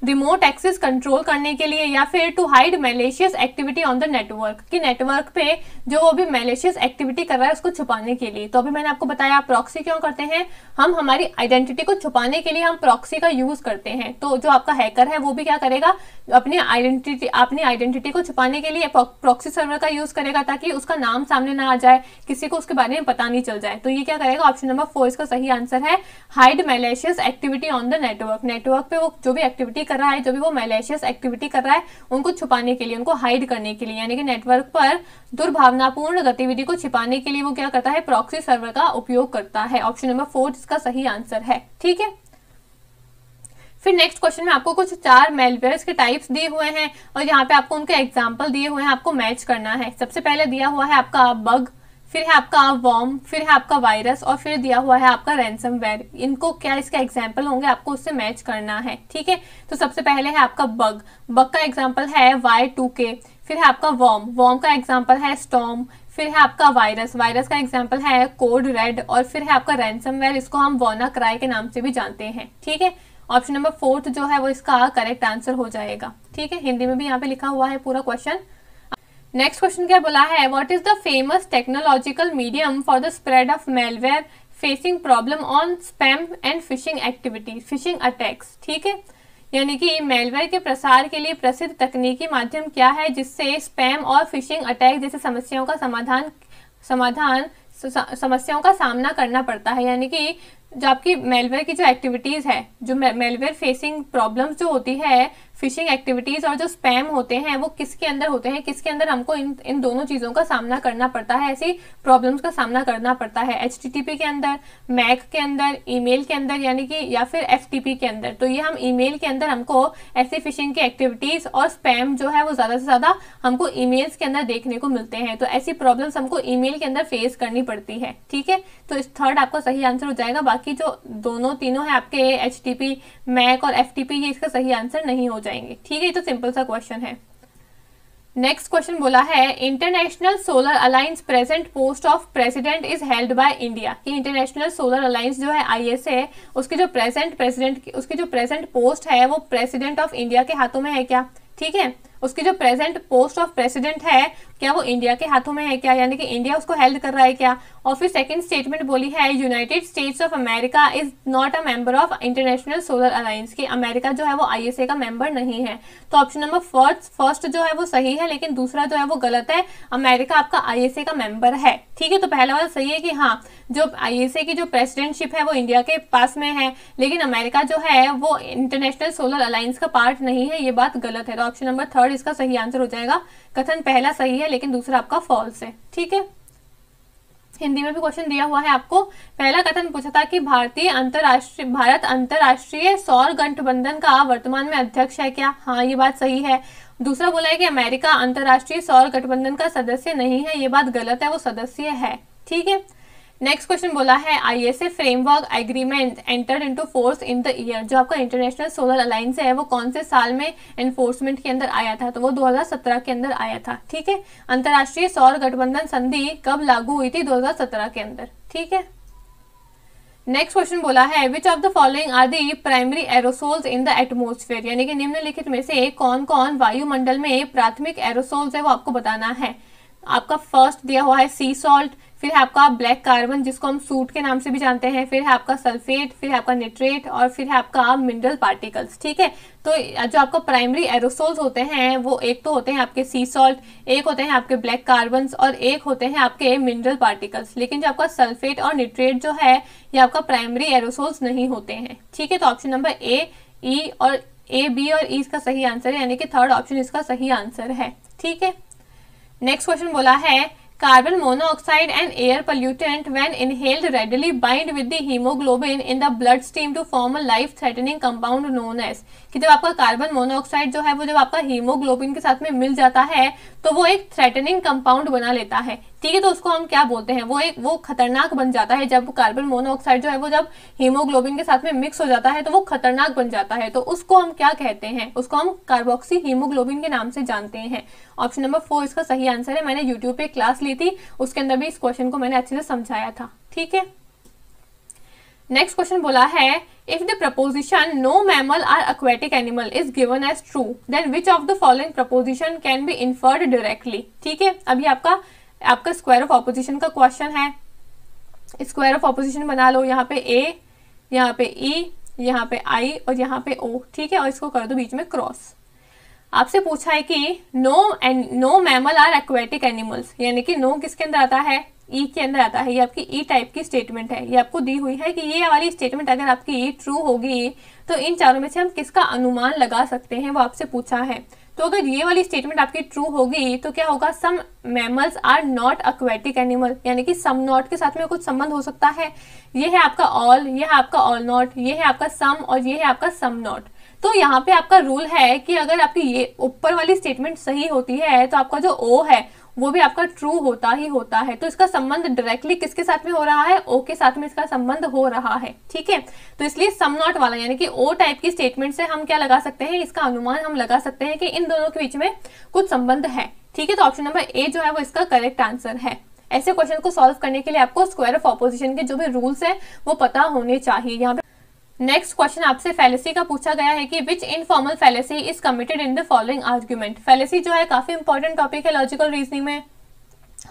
remote access control करने के लिए, या फिर to hide malicious activity on the network, कि नेटवर्क पे जो वो भी मैलिशियस एक्टिविटी कर रहा है उसको छुपाने के लिए। तो अभी मैंने आपको बताया प्रॉक्सी क्यों करते हैं, हम हमारी आइडेंटिटी को छुपाने के लिए हम प्रॉक्सी का यूज करते हैं। तो जो आपका हैकर है वो भी क्या करेगा, अपनी आइडेंटिटी को छुपाने के लिए प्रॉक्सी सर्वर का यूज करेगा ताकि उसका नाम सामने ना आ जाए, किसी को उसके बारे में पता नहीं चल जाए। तो ये क्या करेगा, ऑप्शन नंबर 4 इसका सही आंसर है, hide malicious activity on the network. Network पे वो जो भी एक्टिविटी कर रहा है, जो भी वो मैलिशियस एक्टिविटी कर रहा है, उनको छुपाने के लिए, उनको हाइड करने के लिए, यानी कि नेटवर्क पर दुर्भावनापूर्ण गतिविधि को छिपाने के लिए वो क्या करता है, प्रॉक्सी सर्वर का उपयोग करता है। ऑप्शन नंबर 4 इसका सही आंसर है। ठीक है, फिर नेक्स्ट क्वेश्चन में आपको कुछ 4 मेलवेयर्स के टाइप्स दिए हुए हैं और यहाँ पे आपको उनके एग्जाम्पल दिए हुए हैं, आपको मैच करना है। सबसे पहले दिया हुआ है आपका बग, फिर है आपका वॉर्म, फिर है आपका वायरस और फिर दिया हुआ है आपका रैंसमवेयर। इनको क्या इसका एग्जाम्पल होंगे, आपको उससे मैच करना है। ठीक है, तो सबसे पहले है आपका बग, बग का एग्जाम्पल है Y2K, फिर है आपका वॉर्म, वॉर्म का एग्जाम्पल है स्टॉर्म, फिर है आपका वायरस, वायरस का एग्जाम्पल है कोड रेड और फिर है आपका रैंसमवेयर, इसको हम WannaCry के नाम से भी जानते हैं। ठीक है, ऑप्शन नंबर 4 जो है वो इसका करेक्ट आंसर हो जाएगा। ठीक है, हिंदी में भी यहाँ पे लिखा हुआ है पूरा क्वेश्चन। नेक्स्ट क्वेश्चन क्या बोला है, what is the famous technological medium for the spread of malware facing problem on spam and fishing activities, phishing attacks. ठीक है, यानी कि मेलवेयर के प्रसार के लिए प्रसिद्ध तकनीकी माध्यम क्या है जिससे स्पैम और फिशिंग अटैक जैसे समस्याओं का सामना करना पड़ता है। यानी कि जो आपकी मेलवेयर की जो एक्टिविटीज है, जो मेलवेयर फेसिंग प्रॉब्लम्स जो होती है फिशिंग एक्टिविटीज और जो स्पैम होते हैं वो किसके अंदर होते हैं, किसके अंदर हमको इन दोनों चीज़ों का सामना करना पड़ता है, ऐसी प्रॉब्लम्स का सामना करना पड़ता है, HTTP के अंदर, मैक के अंदर, ईमेल के अंदर यानी कि या फिर FTP के अंदर। तो ये हम ईमेल के अंदर हमको ऐसी फिशिंग की एक्टिविटीज़ और स्पैम जो है वो ज़्यादा से ज़्यादा हमको ईमेल्स के अंदर देखने को मिलते हैं। तो ऐसी प्रॉब्लम्स हमको ईमेल के अंदर फेस करनी पड़ती है। ठीक है, तो इस थर्ड आपका सही आंसर हो जाएगा। बाकी जो दोनों तीनों है आपके HTTP, मैक और FTP, ये इसका सही आंसर नहीं हो जाएंगे। ठीक है, ये तो सिंपल सा क्वेश्चन है। नेक्स्ट क्वेश्चन बोला है international solar alliance present post of president is held by India. कि इंटरनेशनल सोलर अलायंस जो है ISA, उसकी जो प्रेजेंट पोस्ट है वो प्रेसिडेंट ऑफ इंडिया के हाथों में है क्या? ठीक है, उसकी जो प्रेजेंट पोस्ट ऑफ प्रेसिडेंट है क्या वो इंडिया के हाथों में है क्या, यानी कि इंडिया उसको हेल्ड कर रहा है क्या? और फिर सेकंड स्टेटमेंट बोली है United states of America is not a member of international solar alliance. कि अमेरिका जो है वो ISA का मेंबर नहीं है। तो ऑप्शन नंबर फर्स्ट जो है वो सही है, लेकिन दूसरा जो है वो गलत है। अमेरिका आपका ISA का मेंबर है। ठीक है, तो पहला वाला सही है कि हाँ, जो ISA की जो प्रेसिडेंटशिप है वो इंडिया के पास में है, लेकिन अमेरिका जो है वो इंटरनेशनल सोलर अलायंस का पार्ट नहीं है, ये बात गलत है। तो ऑप्शन नंबर थर्ड इसका सही आंसर हो जाएगा। कथन पहला सही है लेकिन दूसरा आपका फॉल्स है। ठीक है, हिंदी में भी क्वेश्चन दिया हुआ है आपको। पहला कथन पूछा था कि भारत अंतरराष्ट्रीय सौर गठबंधन का वर्तमान में अध्यक्ष है क्या? हाँ, ये बात सही है। दूसरा बोला है कि अमेरिका अंतरराष्ट्रीय सौर गठबंधन का सदस्य नहीं है, ये बात गलत है, वो सदस्य है। ठीक है, नेक्स्ट क्वेश्चन बोला है ISA framework agreement entered into force in the year. जो आपका इंटरनेशनल सोलर अलायंस है वो कौन से साल में एनफोर्समेंट के अंदर आया था? तो वो 2017 के अंदर आया था। ठीक है, अंतरराष्ट्रीय सौर गठबंधन संधि कब लागू हुई थी? 2017 के अंदर। ठीक है, नेक्स्ट क्वेश्चन बोला है which of the following are the primary aerosols in the atmosphere. यानी कि निम्नलिखित में से कौन कौन वायुमंडल में प्राथमिक एरोसोल्स है वो आपको बताना है। आपका फर्स्ट दिया हुआ है सी सॉल्ट, फिर है आपका ब्लैक कार्बन जिसको हम सूट के नाम से भी जानते हैं, फिर है आपका सल्फेट, फिर है आपका निट्रेट और फिर है आपका मिनरल पार्टिकल्स। ठीक है, तो जो आपका प्राइमरी एरोसोल्स होते हैं वो एक तो होते हैं आपके सी सॉल्ट, एक होते हैं आपके ब्लैक कार्बन्स और एक होते हैं आपके मिनरल पार्टिकल्स। लेकिन जो आपका सल्फेट और निट्रेट जो है ये आपका प्राइमरी एरोसोल्स नहीं होते हैं। ठीक है, तो ऑप्शन नंबर A, B और E इसका सही आंसर है, यानी कि थर्ड ऑप्शन इसका सही आंसर है। ठीक है, नेक्स्ट क्वेश्चन बोला है carbon monoxide and air pollutant when inhaled readily bind with the haemoglobin in the blood stream to form a life threatening compound known as. कि जब आपका कार्बन मोनोऑक्साइड जो है वो जब आपका हीमोग्लोबिन के साथ में मिल जाता है तो वो एक थ्रेटनिंग कंपाउंड बना लेता है। ठीक है, तो उसको हम क्या बोलते हैं? वो खतरनाक बन जाता है। जब कार्बन मोनोऑक्साइड जो है वो जब हीमोग्लोबिन के साथ में मिक्स हो जाता है तो वो खतरनाक बन जाता है। तो उसको हम क्या कहते हैं? उसको हम कार्बोक्सी हीमोग्लोबिन के नाम से जानते हैं। ऑप्शन नंबर 4 इसका सही आंसर है। मैंने यूट्यूब पे क्लास ली थी, उसके अंदर भी इस क्वेश्चन को मैंने अच्छे से समझाया था। ठीक है, नेक्स्ट क्वेश्चन बोला है if the proposition no mammal are aquatic animal is given as true then which of the following proposition can be inferred directly. ठीक है, अभी आपका स्क्वायर ऑफ ऑपोजिशन का क्वेश्चन है। स्क्वायर ऑफ ऑपोजिशन बना लो, यहाँ पे A, यहाँ पे E, यहाँ पे I और यहाँ पे O। ठीक है, और इसको कर दो बीच में क्रॉस। आपसे पूछा है कि no mammal are aquatic animals, यानी कि नो किसके अंदर आता है? ई के अंदर आता है। ये आपकी ई टाइप की स्टेटमेंट है। ये आपको दी हुई है कि ये वाली स्टेटमेंट अगर आपकी ट्रू होगी तो इन चारों में से हम किसका अनुमान लगा सकते हैं, वो आपसे पूछा है। तो अगर ये वाली स्टेटमेंट आपकी ट्रू होगी तो क्या होगा? Some mammals are not aquatic animal, यानी कि सम नॉट के साथ में कुछ संबंध हो सकता है। ये है आपका ऑल, ये है आपका ऑल नॉट, ये है आपका सम और ये है आपका सम नॉट। तो यहाँ पे आपका रूल है कि अगर आपकी ये ऊपर वाली स्टेटमेंट सही होती है तो आपका जो ओ है वो भी आपका ट्रू होता ही होता है। तो इसका संबंध डायरेक्टली किसके साथ में हो रहा है? ओ के साथ में इसका संबंध हो रहा है। ठीक है, तो इसलिए सम नॉट वाला यानी कि ओ टाइप की स्टेटमेंट से हम क्या लगा सकते हैं? इसका अनुमान हम लगा सकते हैं कि इन दोनों के बीच में कुछ संबंध है। ठीक है, तो ऑप्शन नंबर A जो है वो इसका करेक्ट आंसर है। ऐसे क्वेश्चन को सॉल्व करने के लिए आपको स्क्वायर ऑफ ऑपोजिशन के जो भी रूल्स है वो पता होने चाहिए। यहाँ पे नेक्स्ट क्वेश्चन आपसे फैलेसी का पूछा गया है कि which informal fallacy is committed in the following argument. Fallacy जो है काफी इंपॉर्टेंट टॉपिक है लॉजिकल रीजनिंग में।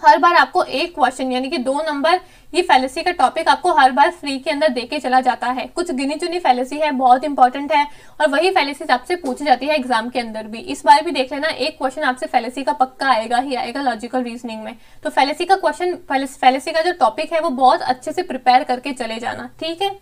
हर बार आपको एक क्वेश्चन यानी कि 2 नंबर ये फैलेसी का टॉपिक आपको हर बार फ्री के अंदर देके चला जाता है। कुछ गिनी चुनी फैलेसी है, बहुत इंपॉर्टेंट है और वही फैलेसी आपसे पूछी जाती है एग्जाम के अंदर भी। इस बार भी देख लेना, एक क्वेश्चन आपसे फैलेसी का पक्का आएगा ही आएगा लॉजिकल रीजनिंग में। तो फैलेसी का क्वेश्चन, फैलेसी का जो टॉपिक है वो बहुत अच्छे से प्रिपेयर करके चले जाना। ठीक है,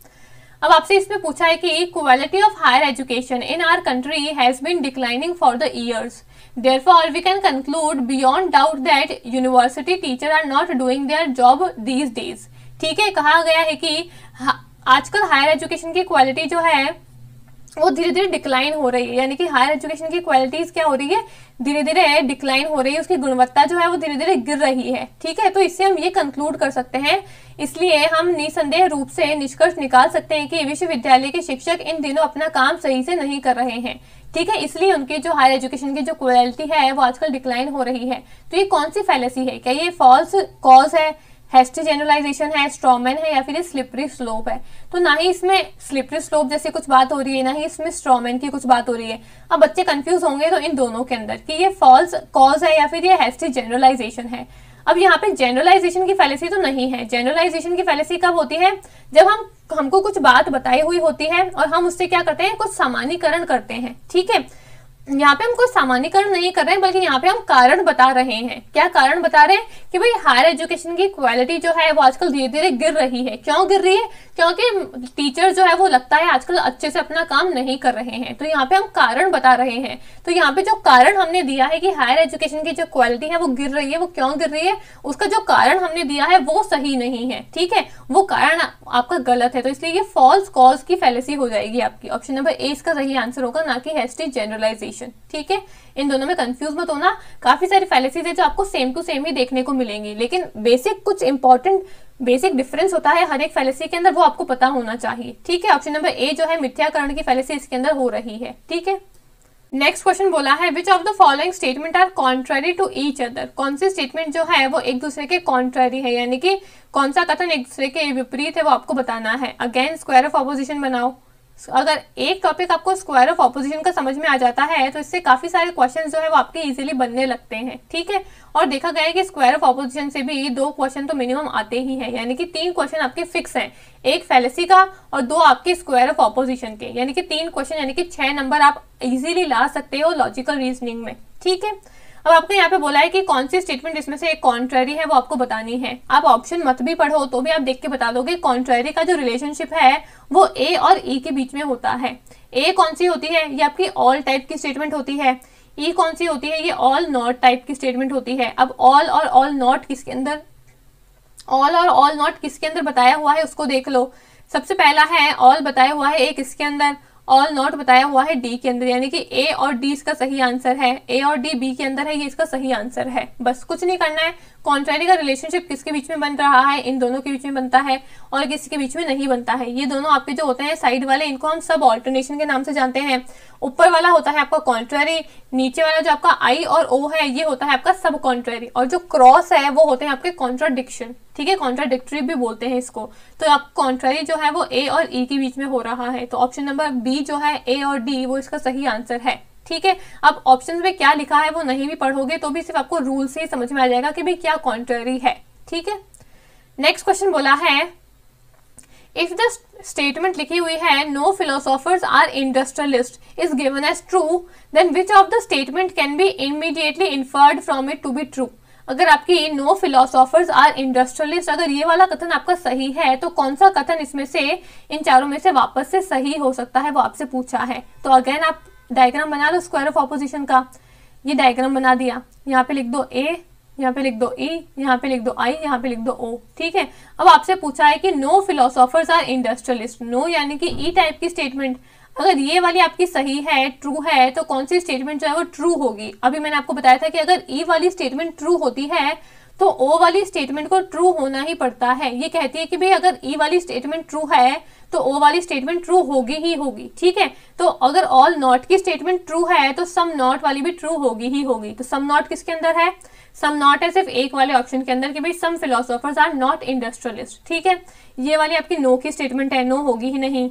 अब आपसे इसमें पूछा है कि quality of higher education in our country has been declining for the years, therefore we can conclude beyond doubt that university teacher are not doing their job these days. ठीक है, कहा गया है कि आजकल हायर एजुकेशन की quality जो है वो धीरे धीरे डिक्लाइन हो रही है, यानी कि हायर एजुकेशन की क्वालिटीज क्या हो रही है, धीरे धीरे डिक्लाइन हो रही है, उसकी गुणवत्ता जो है वो धीरे धीरे गिर रही है। ठीक है, तो इससे हम ये कंक्लूड कर सकते हैं, इसलिए हम निसंदेह रूप से निष्कर्ष निकाल सकते हैं कि विश्वविद्यालय के शिक्षक इन दिनों अपना काम सही से नहीं कर रहे हैं। ठीक है, इसलिए उनकी जो हायर एजुकेशन की जो क्वालिटी है वो आजकल डिक्लाइन हो रही है। तो ये कौन सी फैलेसी है, क्या ये फॉल्स कॉज है, हेस्टी जनरलाइजेशन है, स्ट्रॉमैन है, या फिर ये स्लिपरी स्लोप है? तो ना ही इसमें स्लिपरी स्लोप जैसी कुछ बात हो रही है, ना ही इसमें स्ट्रॉमैन की कुछ बात हो रही है। अब बच्चे कंफ्यूज होंगे तो इन दोनों के अंदर कि ये फॉल्स कॉज है या फिर ये हेस्टी जनरलाइजेशन है। अब यहाँ पे जनरलाइजेशन की फैलेसी तो नहीं है। जनरलाइजेशन की फैलेसी कब होती है, जब हमको कुछ बात बताई हुई होती है और हम उससे क्या करते हैं, कुछ सामान्यीकरण करते हैं। ठीक है, यहाँ पे हम कोई सामान्यीकरण नहीं कर रहे हैं, बल्कि यहाँ पे हम कारण बता रहे हैं। क्या कारण बता रहे हैं कि भाई हायर एजुकेशन की क्वालिटी जो है वो आजकल धीरे धीरे गिर रही है। क्यों गिर रही है, क्योंकि टीचर जो है वो लगता है आजकल अच्छे से अपना काम नहीं कर रहे हैं। तो यहाँ पे हम कारण बता रहे हैं। तो यहाँ पे जो कारण हमने दिया है कि हायर एजुकेशन की जो क्वालिटी है वो गिर रही है, वो क्यों गिर रही है, उसका जो कारण हमने दिया है वो सही नहीं है। ठीक है, वो कारण आपका गलत है, तो इसलिए ये फॉल्स कॉज की फैलेसी हो जाएगी आपकी। ऑप्शन नंबर ए इसका सही आंसर होगा, ना कि हेस्टी जनरलाइजेशन। ठीक है, इन दोनों में कंफ्यूज मत होना। काफी सारी फैलेसीज है जो आपको सेम टू सेम ही देखने को मिलेंगी, लेकिन बेसिक कुछ इंपॉर्टेंट बेसिक डिफरेंस होता है हर एक फैलेसी के अंदर, वो आपको पता होना चाहिए। ठीक है, ऑप्शन नंबर ए जो है मिथ्याकरण की फैलेसी इसके अंदर हो रही है। ठीक है, नेक्स्ट क्वेश्चन बोला है which of the following statement are contrary to each other. कौन सी स्टेटमेंट जो है वो एक दूसरे के कॉन्ट्ररी है, यानी कि कौन सा कथन एक दूसरे के विपरीत है, वो आपको बताना है। अगेन स्क्वायर ऑफ ऑपोजिशन बनाओ। अगर एक टॉपिक आपको स्क्वायर ऑफ ऑपोजिशन का समझ में आ जाता है तो इससे काफी सारे क्वेश्चन जो है वो आपके इजीली बनने लगते हैं। ठीक है, और देखा गया है कि स्क्वायर ऑफ ऑपोजिशन से भी 2 क्वेश्चन तो मिनिमम आते ही हैं, यानी कि 3 क्वेश्चन आपके फिक्स हैं, एक फैलेसी का और 2 आपके स्क्वायर ऑफ ऑपोजिशन के, यानी कि 3 क्वेश्चन, यानी कि 6 नंबर आप इजीली ला सकते हो लॉजिकल रीजनिंग में। ठीक है, अब आपको यहाँ पे बोला है कि कौन सी स्टेटमेंट इसमें से एक कॉन्ट्ररी है वो आपको बतानी है। आप ऑप्शन मत भी पढ़ो तो भी आप देख के बता दोगे। कॉन्ट्ररी का जो रिलेशनशिप है वो ए और ई के बीच में होता है। ए कौन सी होती है, ये आपकी ऑल टाइप की स्टेटमेंट होती है। ई कौन सी होती है, ये ऑल नॉट टाइप की स्टेटमेंट होती है। अब ऑल और ऑल नॉट किसके अंदर, ऑल और ऑल नॉट किसके अंदर बताया हुआ है उसको देख लो। सबसे पहला है ऑल बताया हुआ है ए किसके अंदर, ऑल नॉट बताया हुआ है डी के अंदर, यानी कि ए और डी इसका सही आंसर है। ए और डी बी के अंदर है, ये इसका सही आंसर है। बस कुछ नहीं करना है। कॉन्ट्ररी का रिलेशनशिप किसके बीच में बन रहा है, इन दोनों के बीच में बनता है और किसी के बीच में नहीं बनता है। ये दोनों आपके जो होते हैं साइड वाले, इनको हम सब ऑल्टरनेशन के नाम से जानते हैं। ऊपर वाला होता है आपका कॉन्ट्ररी, नीचे वाला जो आपका आई और ओ है ये होता है आपका सब कॉन्ट्ररी, और जो क्रॉस है वो होते हैं आपके कॉन्ट्राडिक्शन। ठीक है, कॉन्ट्राडिक्टरी भी बोलते हैं इसको। तो आप कॉन्ट्ररी जो है वो ए और ई के बीच में हो रहा है, तो ऑप्शन नंबर बी जो है ए और डी वो इसका सही आंसर है। ठीक है, अब ऑप्शंस में क्या लिखा है वो नहीं भी पढ़ोगे तो भी सिर्फ आपको रूल से ही समझ में आ जाएगा कि भाई क्या कॉन्ट्ररी है। ठीक है, नेक्स्ट क्वेश्चन बोला है इफ द स्टेटमेंट लिखी हुई है no philosophers are industrialist is given as true, then which of the statement can be immediately inferred from it to be true. अगर आपकी नो फिलोसोफर्स आर इंडस्ट्रियलिस्ट, अगर ये वाला कथन आपका सही है तो कौन सा कथन इसमें से इन चारों में से वापस से सही हो सकता है वो आपसे पूछा है। तो अगेन आप डायग्राम बना लो स्क्वायर ऑफ ऑपोजिशन का। ये डायग्राम बना दिया, यहाँ पे लिख दो ए, यहाँ पे लिख दो ई, यहाँ पे लिख दो आई, यहाँ पे लिख दो ओ। ठीक है, अब आपसे पूछा है कि no philosophers are industrialist, no यानी कि ई टाइप की स्टेटमेंट अगर ये वाली आपकी सही है, ट्रू है, तो कौन सी स्टेटमेंट जो है वो ट्रू होगी। अभी मैंने आपको बताया था कि अगर ई वाली स्टेटमेंट ट्रू होती है तो ओ वाली स्टेटमेंट को ट्रू होना ही पड़ता है। ये कहती है कि भाई अगर ई वाली स्टेटमेंट ट्रू है तो ओ वाली स्टेटमेंट ट्रू होगी ही होगी। ठीक है, तो अगर ऑल नॉट की स्टेटमेंट ट्रू है तो सम नॉट वाली भी ट्रू होगी ही होगी। तो सम नॉट किसके अंदर है, सम नॉट है सिर्फ एक वाले ऑप्शन के अंदर कि भाई सम फिलोसोफर्स आर नॉट इंडस्ट्रियलिस्ट। ठीक है, ये वाली आपकी नो की स्टेटमेंट है, नो होगी ही नहीं।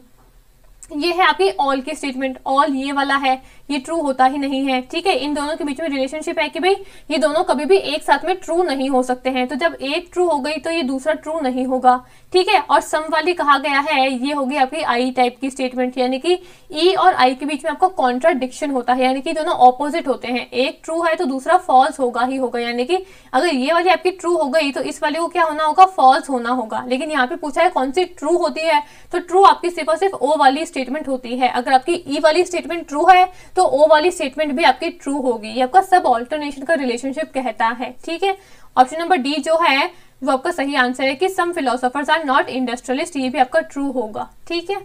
ये है आपकी ऑल की स्टेटमेंट, ऑल ये वाला है, ये ट्रू होता ही नहीं है, ठीक है। इन दोनों के बीच में रिलेशनशिप है कि भाई ये दोनों कभी भी एक साथ में ट्रू नहीं हो सकते हैं, तो जब एक ट्रू हो गई तो ये दूसरा ट्रू नहीं होगा, ठीक है। और सम वाली कहा गया है, ये होगी आपकी आई टाइप की स्टेटमेंट, यानी कि ई और आई के बीच में आपको कॉन्ट्राडिक्शन होता है, यानी कि दोनों ऑपोजिट होते हैं, एक ट्रू है तो दूसरा फॉल्स होगा ही होगा, यानी कि अगर ये वाली आपकी ट्रू हो गई तो इस वाले को क्या होना होगा, फॉल्स होना होगा। लेकिन यहाँ पे पूछा है कौन सी ट्रू होती है, तो ट्रू आपकी सिर्फ और सिर्फ ओ वाली स्टेटमेंट होती है। अगर आपकी ई वाली स्टेटमेंट ट्रू है तो ओ वाली स्टेटमेंट भी आपकी ट्रू होगी, ये आपका सब ऑल्टरनेशन का रिलेशनशिप कहता है, ठीक है। ऑप्शन नंबर डी जो है वो आपका सही आंसर है कि सम फिलोसोफर्स आर नॉट इंडस्ट्रियलिस्ट, ये भी आपका ट्रू होगा, ठीक है।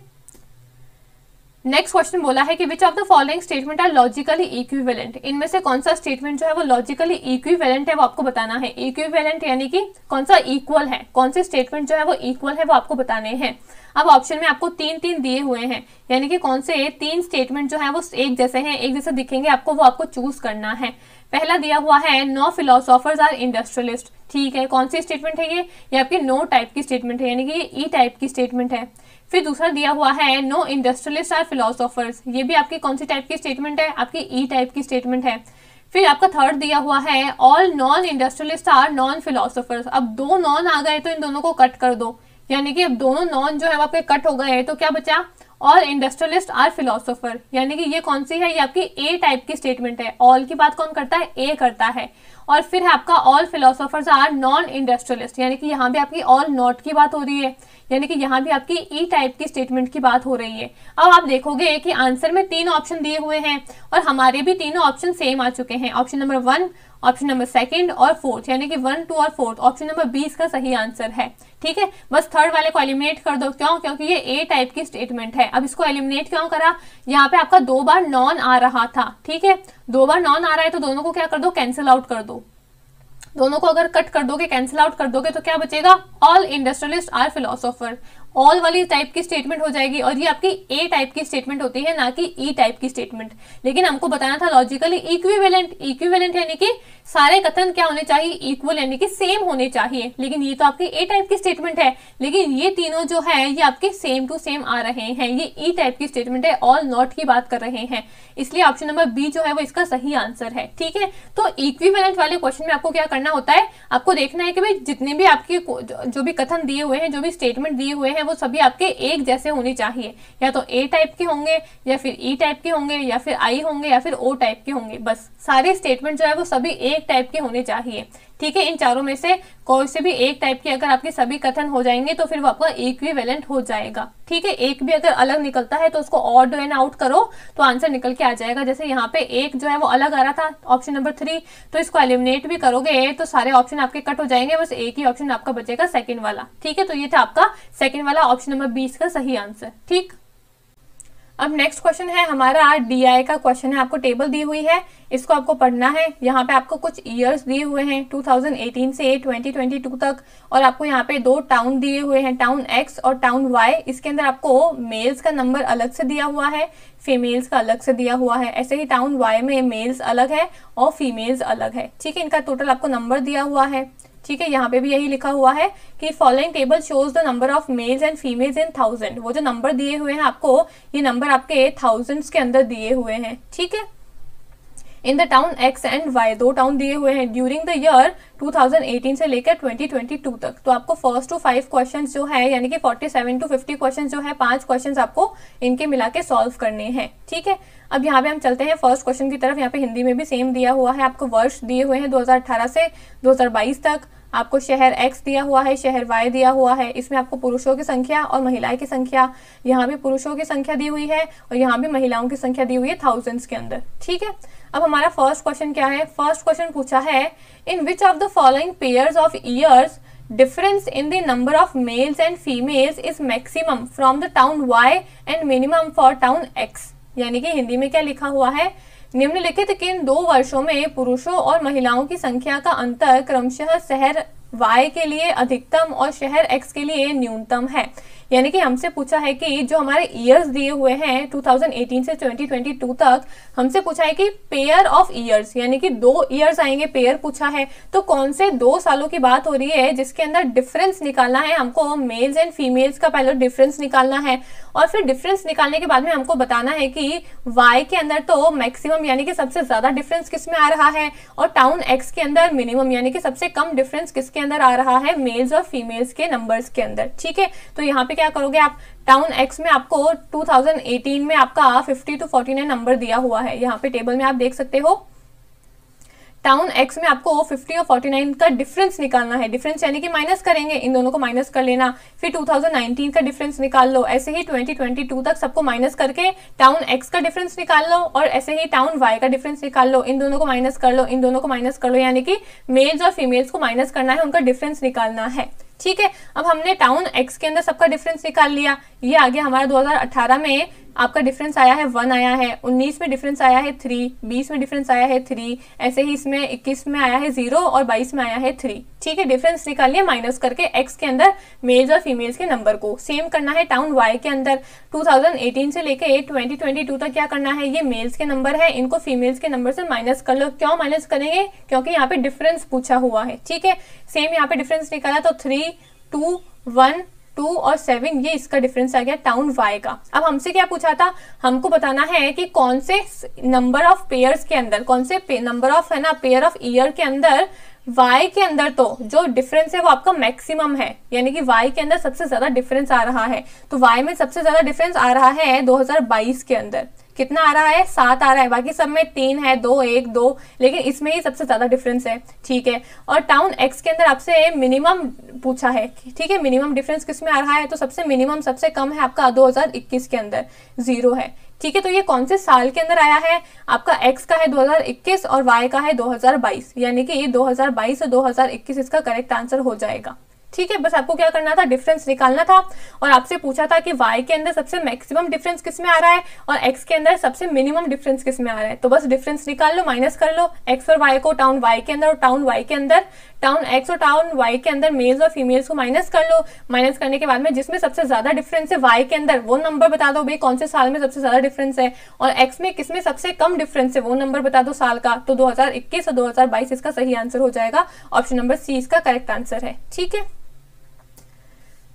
नेक्स्ट क्वेश्चन बोला है कि which of the following statement are logically equivalent, इनमें से कौन सा स्टेटमेंट जो है वो लॉजिकली इक्विवेलेंट है वो आपको बताना है। इक्विवेलेंट यानी कि कौन सा इक्वल है, कौन से स्टेटमेंट जो है वो इक्वल है वो आपको बताने हैं। अब ऑप्शन में आपको तीन तीन दिए हुए हैं, यानी कि कौन से तीन स्टेटमेंट जो है वो एक जैसे हैं, एक जैसे दिखेंगे आपको, वो आपको चूज करना है। पहला दिया हुआ है नो फिलोसोफर्स आर इंडस्ट्रियलिस्ट, ठीक है, कौन सी स्टेटमेंट है ये आपकी नो टाइप की स्टेटमेंट है, यानी कि ये ई टाइप की स्टेटमेंट है। फिर दूसरा दिया हुआ है नो इंडस्ट्रियलिस्ट आर फिलोसोफर्स, ये भी आपकी कौन सी टाइप की स्टेटमेंट है, आपकी ई टाइप की स्टेटमेंट है। फिर आपका थर्ड दिया हुआ है all non industrialist are non philosophers, अब दो नॉन आ गए तो इन दोनों को कट कर दो, यानी कि अब दोनों नॉन जो है आपके कट हो गए, तो क्या बचा, ऑल इंडस्ट्रियलिस्ट आर फिलोसोफर, यानी कि ये कौन सी है, ये आपकी ए टाइप की स्टेटमेंट है। ऑल की बात कौन करता है, ए करता है। और फिर है आपका all philosophers are non industrialist, यानी कि यहाँ भी आपकी ऑल नॉट की बात हो रही है, यानी कि यहाँ भी आपकी ई टाइप की स्टेटमेंट की बात हो रही है। अब आप देखोगे कि आंसर में तीन ऑप्शन दिए हुए हैं और हमारे भी तीनों ऑप्शन सेम आ चुके हैं, ऑप्शन नंबर 1, ऑप्शन नंबर 2 और 4, यानी कि 1, 2 और 4, ऑप्शन नंबर 20 का सही आंसर है, ठीक है। बस थर्ड वाले को एलिमिनेट कर दो, क्यों, क्योंकि ये ए टाइप की स्टेटमेंट है। अब इसको एलिमिनेट क्यों करा, यहाँ पे आपका 2 बार नॉन आ रहा था, ठीक है, 2 बार नॉन आ रहा है तो दोनों को क्या कर दो, कैंसिल आउट कर दो। दोनों को अगर कट कर दोगे, कैंसिल आउट कर दोगे तो क्या बचेगा, all industrialist are philosopher, all वाली टाइप की स्टेटमेंट हो जाएगी और ये आपकी ए टाइप की स्टेटमेंट होती है, ना कि ई टाइप की स्टेटमेंट। लेकिन हमको बताना था लॉजिकली इक्विवेलेंट, इक्विवेलेंट यानी कि सारे कथन क्या होने चाहिए, इक्वल यानी कि सेम होने चाहिए, लेकिन ये तो आपकी ए टाइप की स्टेटमेंट है, लेकिन ये तीनों जो है ये आपके सेम टू सेम आ रहे हैं, ये ई टाइप की स्टेटमेंट है, ऑल नॉट की बात कर रहे हैं, इसलिए ऑप्शन नंबर बी जो है वो इसका सही आंसर है, ठीक है। तो इक्विवेलेंट वाले क्वेश्चन में आपको क्या करना होता है, आपको देखना है कि भाई जितने भी आपके जो भी कथन दिए हुए हैं, जो भी स्टेटमेंट दिए हुए हैं, वो सभी आपके एक जैसे होने चाहिए, या तो ए टाइप के होंगे या फिर ई टाइप के होंगे या फिर आई होंगे या फिर ओ टाइप के होंगे, बस सारे स्टेटमेंट जो है वो सभी एक टाइप के होने चाहिए, ठीक है। इन चारों में से कोई से भी एक टाइप के अगर आपके सभी कथन हो जाएंगे तो फिर वो आपका इक्विवेलेंट हो जाएगा, ठीक है। एक भी अगर अलग निकलता है तो उसको ऑड एंड आउट करो तो आंसर निकल के आ जाएगा। जैसे यहाँ पे एक जो है वो अलग आ रहा था, ऑप्शन नंबर 3, तो इसको एलिमिनेट भी करोगे तो सारे ऑप्शन आपके कट हो जाएंगे, बस एक ही ऑप्शन आपका बचेगा सेकंड वाला, ठीक है। तो ये था आपका सेकंड वाला ऑप्शन नंबर 20 का सही आंसर, ठीक। अब नेक्स्ट क्वेश्चन है हमारा डीआई का क्वेश्चन है, आपको टेबल दी हुई है, इसको आपको पढ़ना है। यहाँ पे आपको कुछ ईयर्स दिए हुए हैं 2018 से 2022 तक, और आपको यहाँ पे 2 टाउन दिए हुए हैं, टाउन एक्स और टाउन वाई। इसके अंदर आपको मेल्स का नंबर अलग से दिया हुआ है, फीमेल्स का अलग से दिया हुआ है। ऐसे ही टाउन वाई में मेल्स अलग है और फीमेल्स अलग है, ठीक है। इनका टोटल आपको नंबर दिया हुआ है, ठीक है। यहाँ पे भी यही लिखा हुआ है कि following table shows the number of mails and females in 1000। वो जो नंबर दिए हुए हैं आपको, ये नंबर आपके थाउजेंड्स के अंदर दिए हुए हैं, ठीक है। In the town X and Y, 2 town दिए हुए हैं ड्यूरिंग द ईयर 2018 से लेकर 2022 तक। तो आपको फर्स्ट टू 5 क्वेश्चन जो है, यानी कि 47 to 50 क्वेश्चन जो है, 5 क्वेश्चन आपको इनके मिला के सॉल्व करने हैं, ठीक है। अब यहाँ पे हम चलते हैं फर्स्ट क्वेश्चन की तरफ। यहाँ पे हिंदी में भी सेम दिया हुआ है, आपको वर्ष दिए हुए हैं 2018 से 2022 तक। आपको शहर एक्स दिया हुआ है, शहर वाई दिया हुआ है, इसमें आपको पुरुषों की संख्या और महिलाएं की संख्या, यहाँ भी पुरुषों की संख्या दी हुई है और यहाँ भी महिलाओं की संख्या दी हुई है थाउजेंड्स के अंदर, ठीक है। अब हमारा फर्स्ट क्वेश्चन क्या है, फर्स्ट क्वेश्चन पूछा है in which of the following pairs of years difference in the number of males and females is maximum from the town Y and minimum for town X। यानी कि हिंदी में क्या लिखा हुआ है, निम्नलिखित किन 2 वर्षों में पुरुषों और महिलाओं की संख्या का अंतर क्रमशः शहर Y के लिए अधिकतम और शहर X के लिए न्यूनतम है। यानी कि हमसे पूछा है कि जो हमारे ईयर्स दिए हुए हैं 2018 से 2022 तक, हमसे पूछा है कि पेयर ऑफ ईयर्स, यानी कि 2 ईयर्स आएंगे, पेयर पूछा है, तो कौन से 2 सालों की बात हो रही है जिसके अंदर डिफरेंस निकालना है हमको, मेल्स एंड फीमेल्स का पहले डिफरेंस निकालना है, और फिर डिफरेंस निकालने के बाद में हमको बताना है कि y के अंदर तो मैक्सिमम यानी कि सबसे ज्यादा डिफरेंस किस में आ रहा है, और टाउन x के अंदर मिनिमम यानी कि सबसे कम डिफरेंस किसके अंदर आ रहा है, मेल्स और फीमेल्स के नंबर्स के अंदर। ठीक है, तो यहाँ पे क्या करोगे आप, टाउन x में आपको 2018 में आपका 50 to 49 नंबर दिया हुआ है, यहाँ पे टेबल में आप देख सकते हो। टाउन x में आपको 50 और 49 का डिफरेंस निकालना है, डिफरेंस यानी कि माइनस करेंगे, इन दोनों को माइनस कर लेना, फिर 2019 का डिफरेंस निकाल लो, ऐसे ही 2022 तक सबको माइनस करके टाउन x का डिफरेंस निकाल लो, और ऐसे ही टाउन y का डिफरेंस निकाल लो, इन दोनों को माइनस कर लो, इन दोनों को माइनस कर लो, यानी कि मेल्स और फीमेल्स को माइनस करना है, उनका डिफरेंस निकालना है। ठीक है, अब हमने टाउन x के अंदर सबका डिफरेंस निकाल लिया, ये आ गया हमारा 2018 में आपका डिफरेंस आया है 1 आया है, 19 में डिफरेंस आया है 3, 20 में डिफरेंस आया है 3, ऐसे ही इसमें 21 में आया है 0 और 22 में आया है 3। ठीक है, डिफरेंस निकालिए माइनस करके x के अंदर मेल्स और फीमेल्स के नंबर को। सेम करना है टाउन y के अंदर, 2018 से लेके 2022 तक क्या करना है, ये मेल्स के नंबर है, इनको फीमेल्स के नंबर से माइनस कर लो। क्यों माइनस करेंगे, क्योंकि यहाँ पे डिफरेंस पूछा हुआ है। ठीक है, सेम यहाँ पे डिफरेंस निकाला तो 3, 2, 1, 2 और 7, ये इसका डिफरेंस आ गया टाउन y का। अब हमसे क्या पूछा था, हमको बताना है कि कौन से नंबर ऑफ पेयर्स के अंदर, कौन से नंबर ऑफ है ना पेयर ऑफ ईयर के अंदर y के अंदर तो जो डिफरेंस है वो आपका मैक्सिमम है, यानी कि y के अंदर सबसे ज्यादा डिफरेंस आ रहा है। तो y में सबसे ज्यादा डिफरेंस आ रहा है 2022 के अंदर, कितना आ रहा है, 7 आ रहा है, बाकी सब में 3 है, 2, 1, 2, लेकिन इसमें ही सबसे ज्यादा डिफरेंस है। ठीक है, और टाउन x के अंदर आपसे मिनिमम पूछा है। ठीक है, मिनिमम डिफरेंस किस में आ रहा है, तो सबसे मिनिमम सबसे कम है आपका 2021 के अंदर, 0 है। ठीक है, तो ये कौन से साल के अंदर आया है, आपका x का है 2021 और y का है 2022, यानी कि 2022 और 2021 इसका करेक्ट आंसर हो जाएगा। ठीक है, बस आपको क्या करना था, डिफरेंस निकालना था, और आपसे पूछा था कि y के अंदर सबसे मैक्सिमम डिफरेंस किस में आ रहा है और x के अंदर सबसे मिनिमम डिफरेंस किस में आ रहा है। तो बस डिफरेंस निकाल लो, माइनस कर लो x और y को, टाउन y के अंदर और टाउन y के अंदर, टाउन x और टाउन y के अंदर मेल्स और फीमेल्स को माइनस कर लो। माइनस करने के बाद में जिसमें सबसे ज्यादा डिफरेंस है y के अंदर, वो नंबर बता दो भाई कौन से साल में सबसे ज्यादा डिफरेंस है, और x में किसमें सबसे कम डिफरेंस है वो नंबर बता दो साल का। तो 2021 और 2022 इसका सही आंसर हो जाएगा, ऑप्शन नंबर सी इसका करेक्ट आंसर है। ठीक है,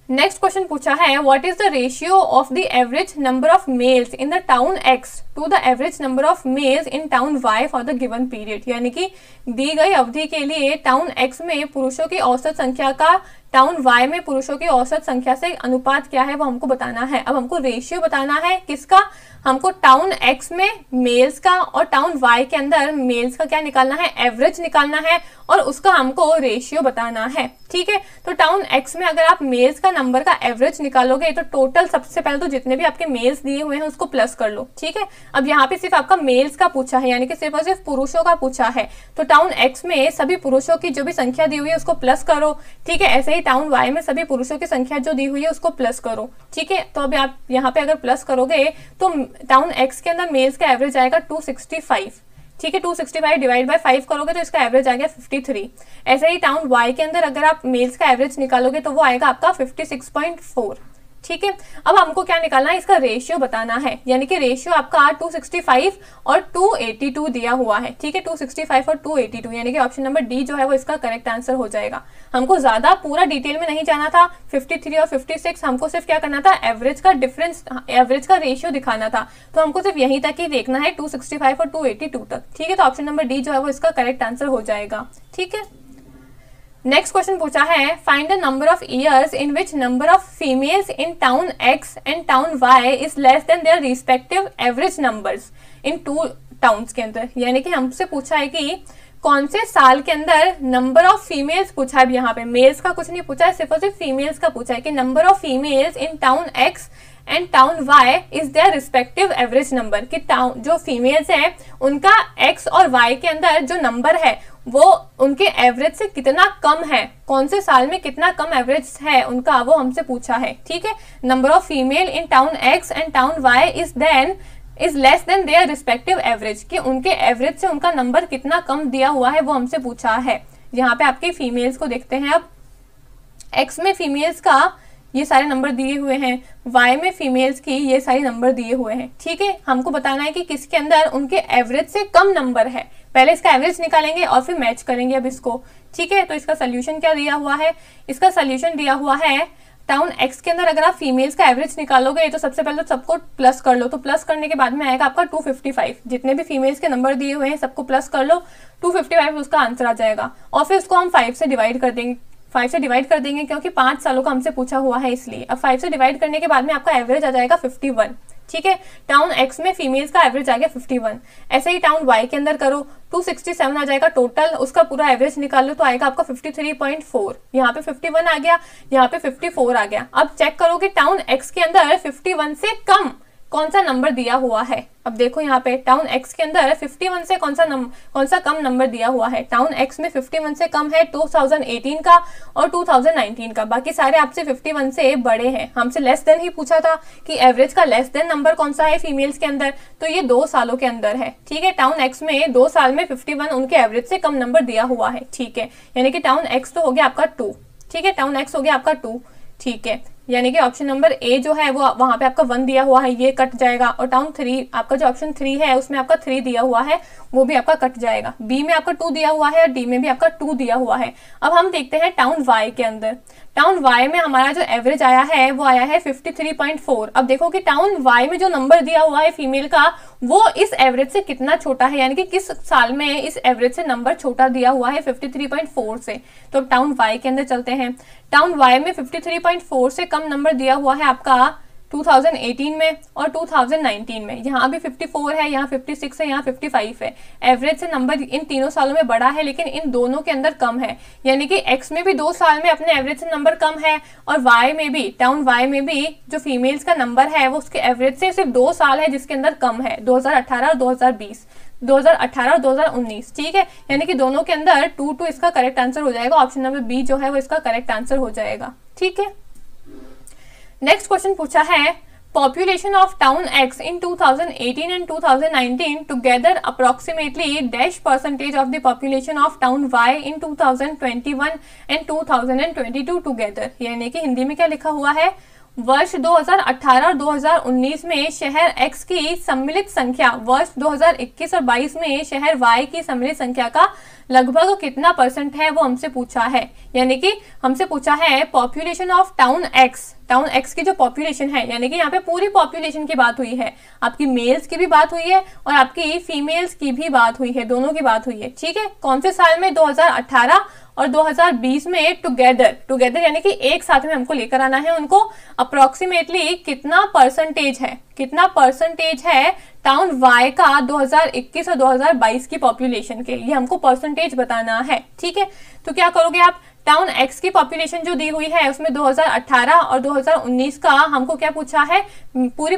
नेक्स्ट क्वेश्चन पूछा है, what is the ratio of the average number of males in the town x to the average number of males in town y for the given period, यानी कि दी गई अवधि के लिए टाउन x में पुरुषों की औसत संख्या का टाउन y में पुरुषों की औसत संख्या से अनुपात क्या है वो हमको बताना है। अब हमको रेशियो बताना है किसका, हमको टाउन x में मेल्स का और टाउन y के अंदर मेल्स का क्या निकालना है, एवरेज निकालना है, और उसका हमको रेशियो बताना है। ठीक है, तो टाउन x में अगर आप मेल्स का नंबर का एवरेज निकालोगे तो टोटल सबसे पहले तो जितने भी आपके मेल्स दिए हुए हैं उसको प्लस कर लो। ठीक है, अब यहाँ पे सिर्फ आपका मेल्स का पूछा है, यानी कि सिर्फ और सिर्फ पुरुषों का पूछा है, तो टाउन x में सभी पुरुषों की जो भी संख्या दी हुई है उसको प्लस करो। ठीक है, ऐसे ही टाउन y में सभी पुरुषों की संख्या जो दी हुई है उसको प्लस करो। ठीक है, तो अभी आप यहाँ पे अगर प्लस करोगे तो टाउन x के अंदर मेल्स का एवरेज आएगा 265। ठीक है, 265 डिवाइड बाय 5 करोगे तो इसका एवरेज आ गया 53। ऐसे ही टाउन y के अंदर अगर आप मेल्स का एवरेज निकालोगे तो वो आएगा आपका 56.4। ठीक है, अब हमको क्या निकालना है, इसका रेशियो बताना है, यानी कि रेशियो आपका 265 और 282 दिया हुआ है। ठीक है, 265 और 282, यानी कि ऑप्शन नंबर डी जो है वो इसका करेक्ट आंसर हो जाएगा। हमको ज्यादा पूरा डिटेल में नहीं जाना था, 53 और 56, हमको सिर्फ क्या करना था, एवरेज का डिफरेंस, एवरेज का रेशियो दिखाना था, तो हमको सिर्फ यहीं तक ही देखना है, 265 और 282 तक। ठीक है, तो ऑप्शन नंबर डी जो है वो इसका करेक्ट आंसर हो जाएगा। ठीक है, नेक्स्ट क्वेश्चन पूछा है, find the number of years in which number of females in town x and town y is less than their respective average numbers in 2 towns के अंदर, यानी कि हमसे पूछा है कि कौन से साल के अंदर नंबर ऑफ फीमेल्स पूछा है, यहाँ पे मेल्स का कुछ नहीं पूछा है, सिर्फ और सिर्फ फीमेल्स का पूछा है कि number of females in town x and town y is their respective average number, कि टाउन जो फीमेल्स है उनका x और y के अंदर जो नंबर है वो उनके एवरेज से कितना कम है, कौन से साल में कितना कम एवरेज है उनका, वो हमसे पूछा है। ठीक है, number of female in town x and town y is less than their respective average, कि उनके एवरेज से उनका नंबर कितना कम दिया हुआ है वो हमसे पूछा है। यहाँ पे आपके फीमेल्स को देखते हैं, अब x में फीमेल्स का ये सारे नंबर दिए हुए हैं, वाई में फीमेल्स की ये सारे नंबर दिए हुए हैं। ठीक है, हमको बताना है कि किसके अंदर उनके एवरेज से कम नंबर है। पहले इसका एवरेज निकालेंगे और फिर मैच करेंगे अब इसको। ठीक है, तो इसका सोल्यूशन क्या दिया हुआ है, इसका सोल्यूशन दिया हुआ है टाउन एक्स के अंदर अगर आप फीमेल्स का एवरेज निकालोगे तो सबसे पहले तो सबको प्लस कर लो, तो प्लस करने के बाद में आएगा आपका 255। जितने भी फीमेल्स के नंबर दिए हुए हैं सबको प्लस कर लो, 255 उसका आंसर आ जाएगा। और फिर उसको हम 5 से डिवाइड कर देंगे, 5 से डिवाइड कर देंगे क्योंकि 5 सालों का हमसे पूछा हुआ है इसलिए। अब 5 से डिवाइड करने के बाद में आपका एवरेज आ जाएगा 51। ठीक है, टाउन एक्स में फीमेल्स का एवरेज आ गया 51। ऐसे ही टाउन वाई के अंदर करो, 267 आ जाएगा टोटल, उसका पूरा एवरेज निकाल लो तो आएगा आपका 53.4। यहाँ पे 51 आ गया, यहाँ पे 54 आ गया। अब चेक करो कि टाउन एक्स के अंदर 51 से कम कौन सा नंबर दिया हुआ है। अब देखो यहाँ पे टाउन एक्स के अंदर 51 से कौन सा कम नंबर दिया हुआ है। टाउन एक्स में 51 से कम है 2018 का और 2019 का, बाकी सारे आपसे 51 से बड़े हैं। हमसे लेस देन ही पूछा था कि एवरेज का लेस देन नंबर कौन सा है फीमेल्स के अंदर, तो ये 2 सालों के अंदर है। ठीक है, टाउन एक्स में 2 साल में 51 उनके एवरेज से कम नंबर दिया हुआ है। ठीक है, यानी कि टाउन एक्स तो हो गया आपका 2। ठीक है, टाउन एक्स हो गया आपका 2। ठीक है, यानी कि ऑप्शन नंबर ए जो है वो वहां पे आपका 1 दिया हुआ है, ये कट जाएगा। और टाउन 3 आपका जो ऑप्शन 3 है उसमें आपका 3 दिया हुआ है, वो भी आपका कट जाएगा। बी में आपका 2 दिया हुआ है और डी में भी आपका 2 दिया हुआ है। अब हम देखते हैं टाउन वाई के अंदर। टाउन वाई में हमारा जो एवरेज आया है वो आया है 53.4। अब देखो कि टाउन वाई में जो नंबर दिया हुआ है फीमेल का वो इस एवरेज से कितना छोटा है, यानी कि किस साल में इस एवरेज से नंबर छोटा दिया हुआ है 53.4 से। तो टाउन वाई के अंदर चलते हैं। टाउन वाई में 53.4 से कम नंबर दिया हुआ है आपका 2018 में और 2019 में। यहाँ भी 54 है, यहाँ 56 है, यहाँ 55 है। एवरेज से नंबर इन तीनों सालों में बड़ा है लेकिन इन दोनों के अंदर कम है, यानी कि एक्स में भी 2 साल में अपने एवरेज से नंबर कम है और वाई में भी, टाउन वाई में भी जो फीमेल्स का नंबर है वो उसके एवरेज से सिर्फ 2 साल है जिसके अंदर कम है, 2018 और 2020, 2018 और 2019। ठीक है, यानी कि दोनों के अंदर 2 इसका करेक्ट आंसर हो जाएगा। ऑप्शन नंबर बी जो है वो इसका करेक्ट आंसर हो जाएगा। ठीक है, नेक्स्ट क्वेश्चन पूछा है population of town X in 2018 and 2019 together approximately dash percentage of the population of town Y in 2021 and 2022 together. यानी कि हिंदी में क्या लिखा हुआ है, वर्ष 2018 और 2019 में शहर एक्स की सम्मिलित संख्या वर्ष 2021 और 22 में शहर वाई की सम्मिलित संख्या का लगभग कितना परसेंट है वो हमसे पूछा है। यानी कि हमसे पूछा है पॉपुलेशन ऑफ टाउन एक्स की जो पॉपुलेशन है, यानी कि यहाँ पे पूरी पॉपुलेशन की बात हुई है, आपकी मेल्स की भी बात हुई है और आपकी फीमेल्स की भी बात हुई है, दोनों की बात हुई है। ठीक है, कौन से साल में, 2018 और 2020 में टुगेदर यानी कि एक साथ में हमको लेकर आना है उनको। अप्रोक्सीमेटली कितना परसेंटेज है टाउन वाई का 2021 और 2022 की पॉपुलेशन के, ये हमको परसेंटेज बताना है। ठीक है, तो क्या करोगे आप, टाउन एक्स की पॉपुलेशन जो दी हुई है उसमें 2018 और 2019 का हमको क्या पूछा है, पूरी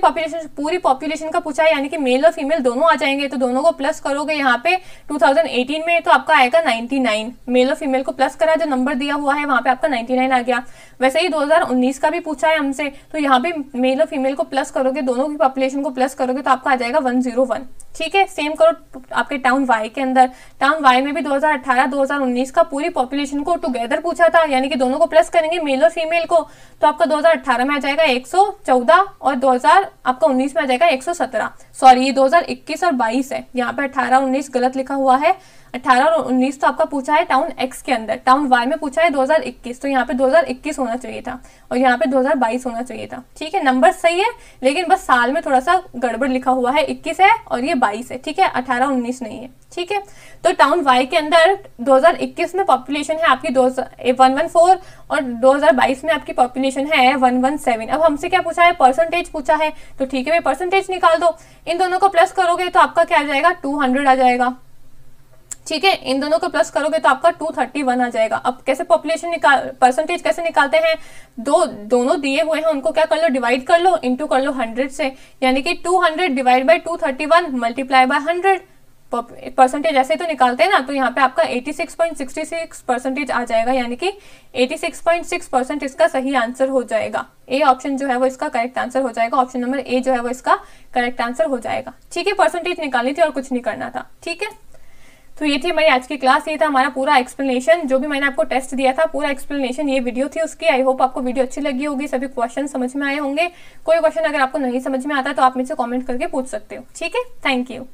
पॉपुलेशन का पूछा है, यानी कि मेल और फीमेल दोनों आ जाएंगे। तो दोनों को प्लस करोगे यहाँ पे 2018 में तो आपका आएगा 99। मेल और फीमेल को प्लस करा, जो नंबर दिया हुआ है वहां पे आपका 99 आ गया। वैसे ही 2019 का भी पूछा है हमसे, तो यहाँ पे मेल और फीमेल को प्लस करोगे, दोनों की पॉपुलेशन को प्लस करोगे तो आपका आ जाएगा 101। ठीक है, सेम करो आपके टाउन वाई के अंदर। टाउन वाई में भी 2018 2019 का पूरी पॉपुलेशन को टुगेदर पूछा था, यानी कि दोनों को प्लस करेंगे मेल और फीमेल को, तो आपका 2018 में आ जाएगा 114 और 2019 में आ जाएगा 117। सॉरी, ये 2021 और 22 है, यहाँ पे 18 19 गलत लिखा हुआ है। 18 और 19 तो आपका पूछा है टाउन एक्स के अंदर, टाउन वाई में पूछा है 2021, तो यहाँ पे 2021 होना चाहिए था और यहाँ पे 2022 होना चाहिए था। ठीक है, नंबर सही है लेकिन बस साल में थोड़ा सा गड़बड़ लिखा हुआ है, 21 है और ये 22 है। ठीक है, 18 19 नहीं है। ठीक है, तो टाउन वाई के अंदर 2021 में पॉपुलेशन है आपकी 114 और 2022 में आपकी पॉपुलेशन है 117। अब हमसे क्या पूछा है, परसेंटेज पूछा है, तो ठीक है भाई परसेंटेज निकाल दो। इन दोनों को प्लस करोगे तो आपका क्या आ जाएगा, 200 आ जाएगा। ठीक है, इन दोनों को प्लस करोगे तो आपका 231 आ जाएगा। अब कैसे परसेंटेज कैसे निकालते हैं, दोनों दिए हुए हैं उनको क्या कर लो, डिवाइड कर लो, इंटू कर लो 100 से, यानी कि 200 divide by 231 multiply by 100। Percentage ऐसे तो निकालते हैं ना, तो यहाँ पे आपका 86.66% आ जाएगा, यानी कि 86.6% इसका सही आंसर हो जाएगा। ए ऑप्शन जो है वो इसका करेक्ट आंसर हो जाएगा, ऑप्शन नंबर ए जो है वो इसका करेक्ट आंसर हो जाएगा। ठीक है, परसेंटेज निकालनी थी और कुछ नहीं करना था। ठीक है, तो ये थी हमारी आज की क्लास, ये था हमारा पूरा एक्सप्लेनेशन, जो भी मैंने आपको टेस्ट दिया था पूरा एक्सप्लेनेशन ये वीडियो थी उसकी। आई होप आपको वीडियो अच्छी लगी होगी, सभी क्वेश्चन समझ में आए होंगे। कोई क्वेश्चन अगर आपको नहीं समझ में आता तो आप मुझसे कमेंट करके पूछ सकते हो। ठीक है, थैंक यू।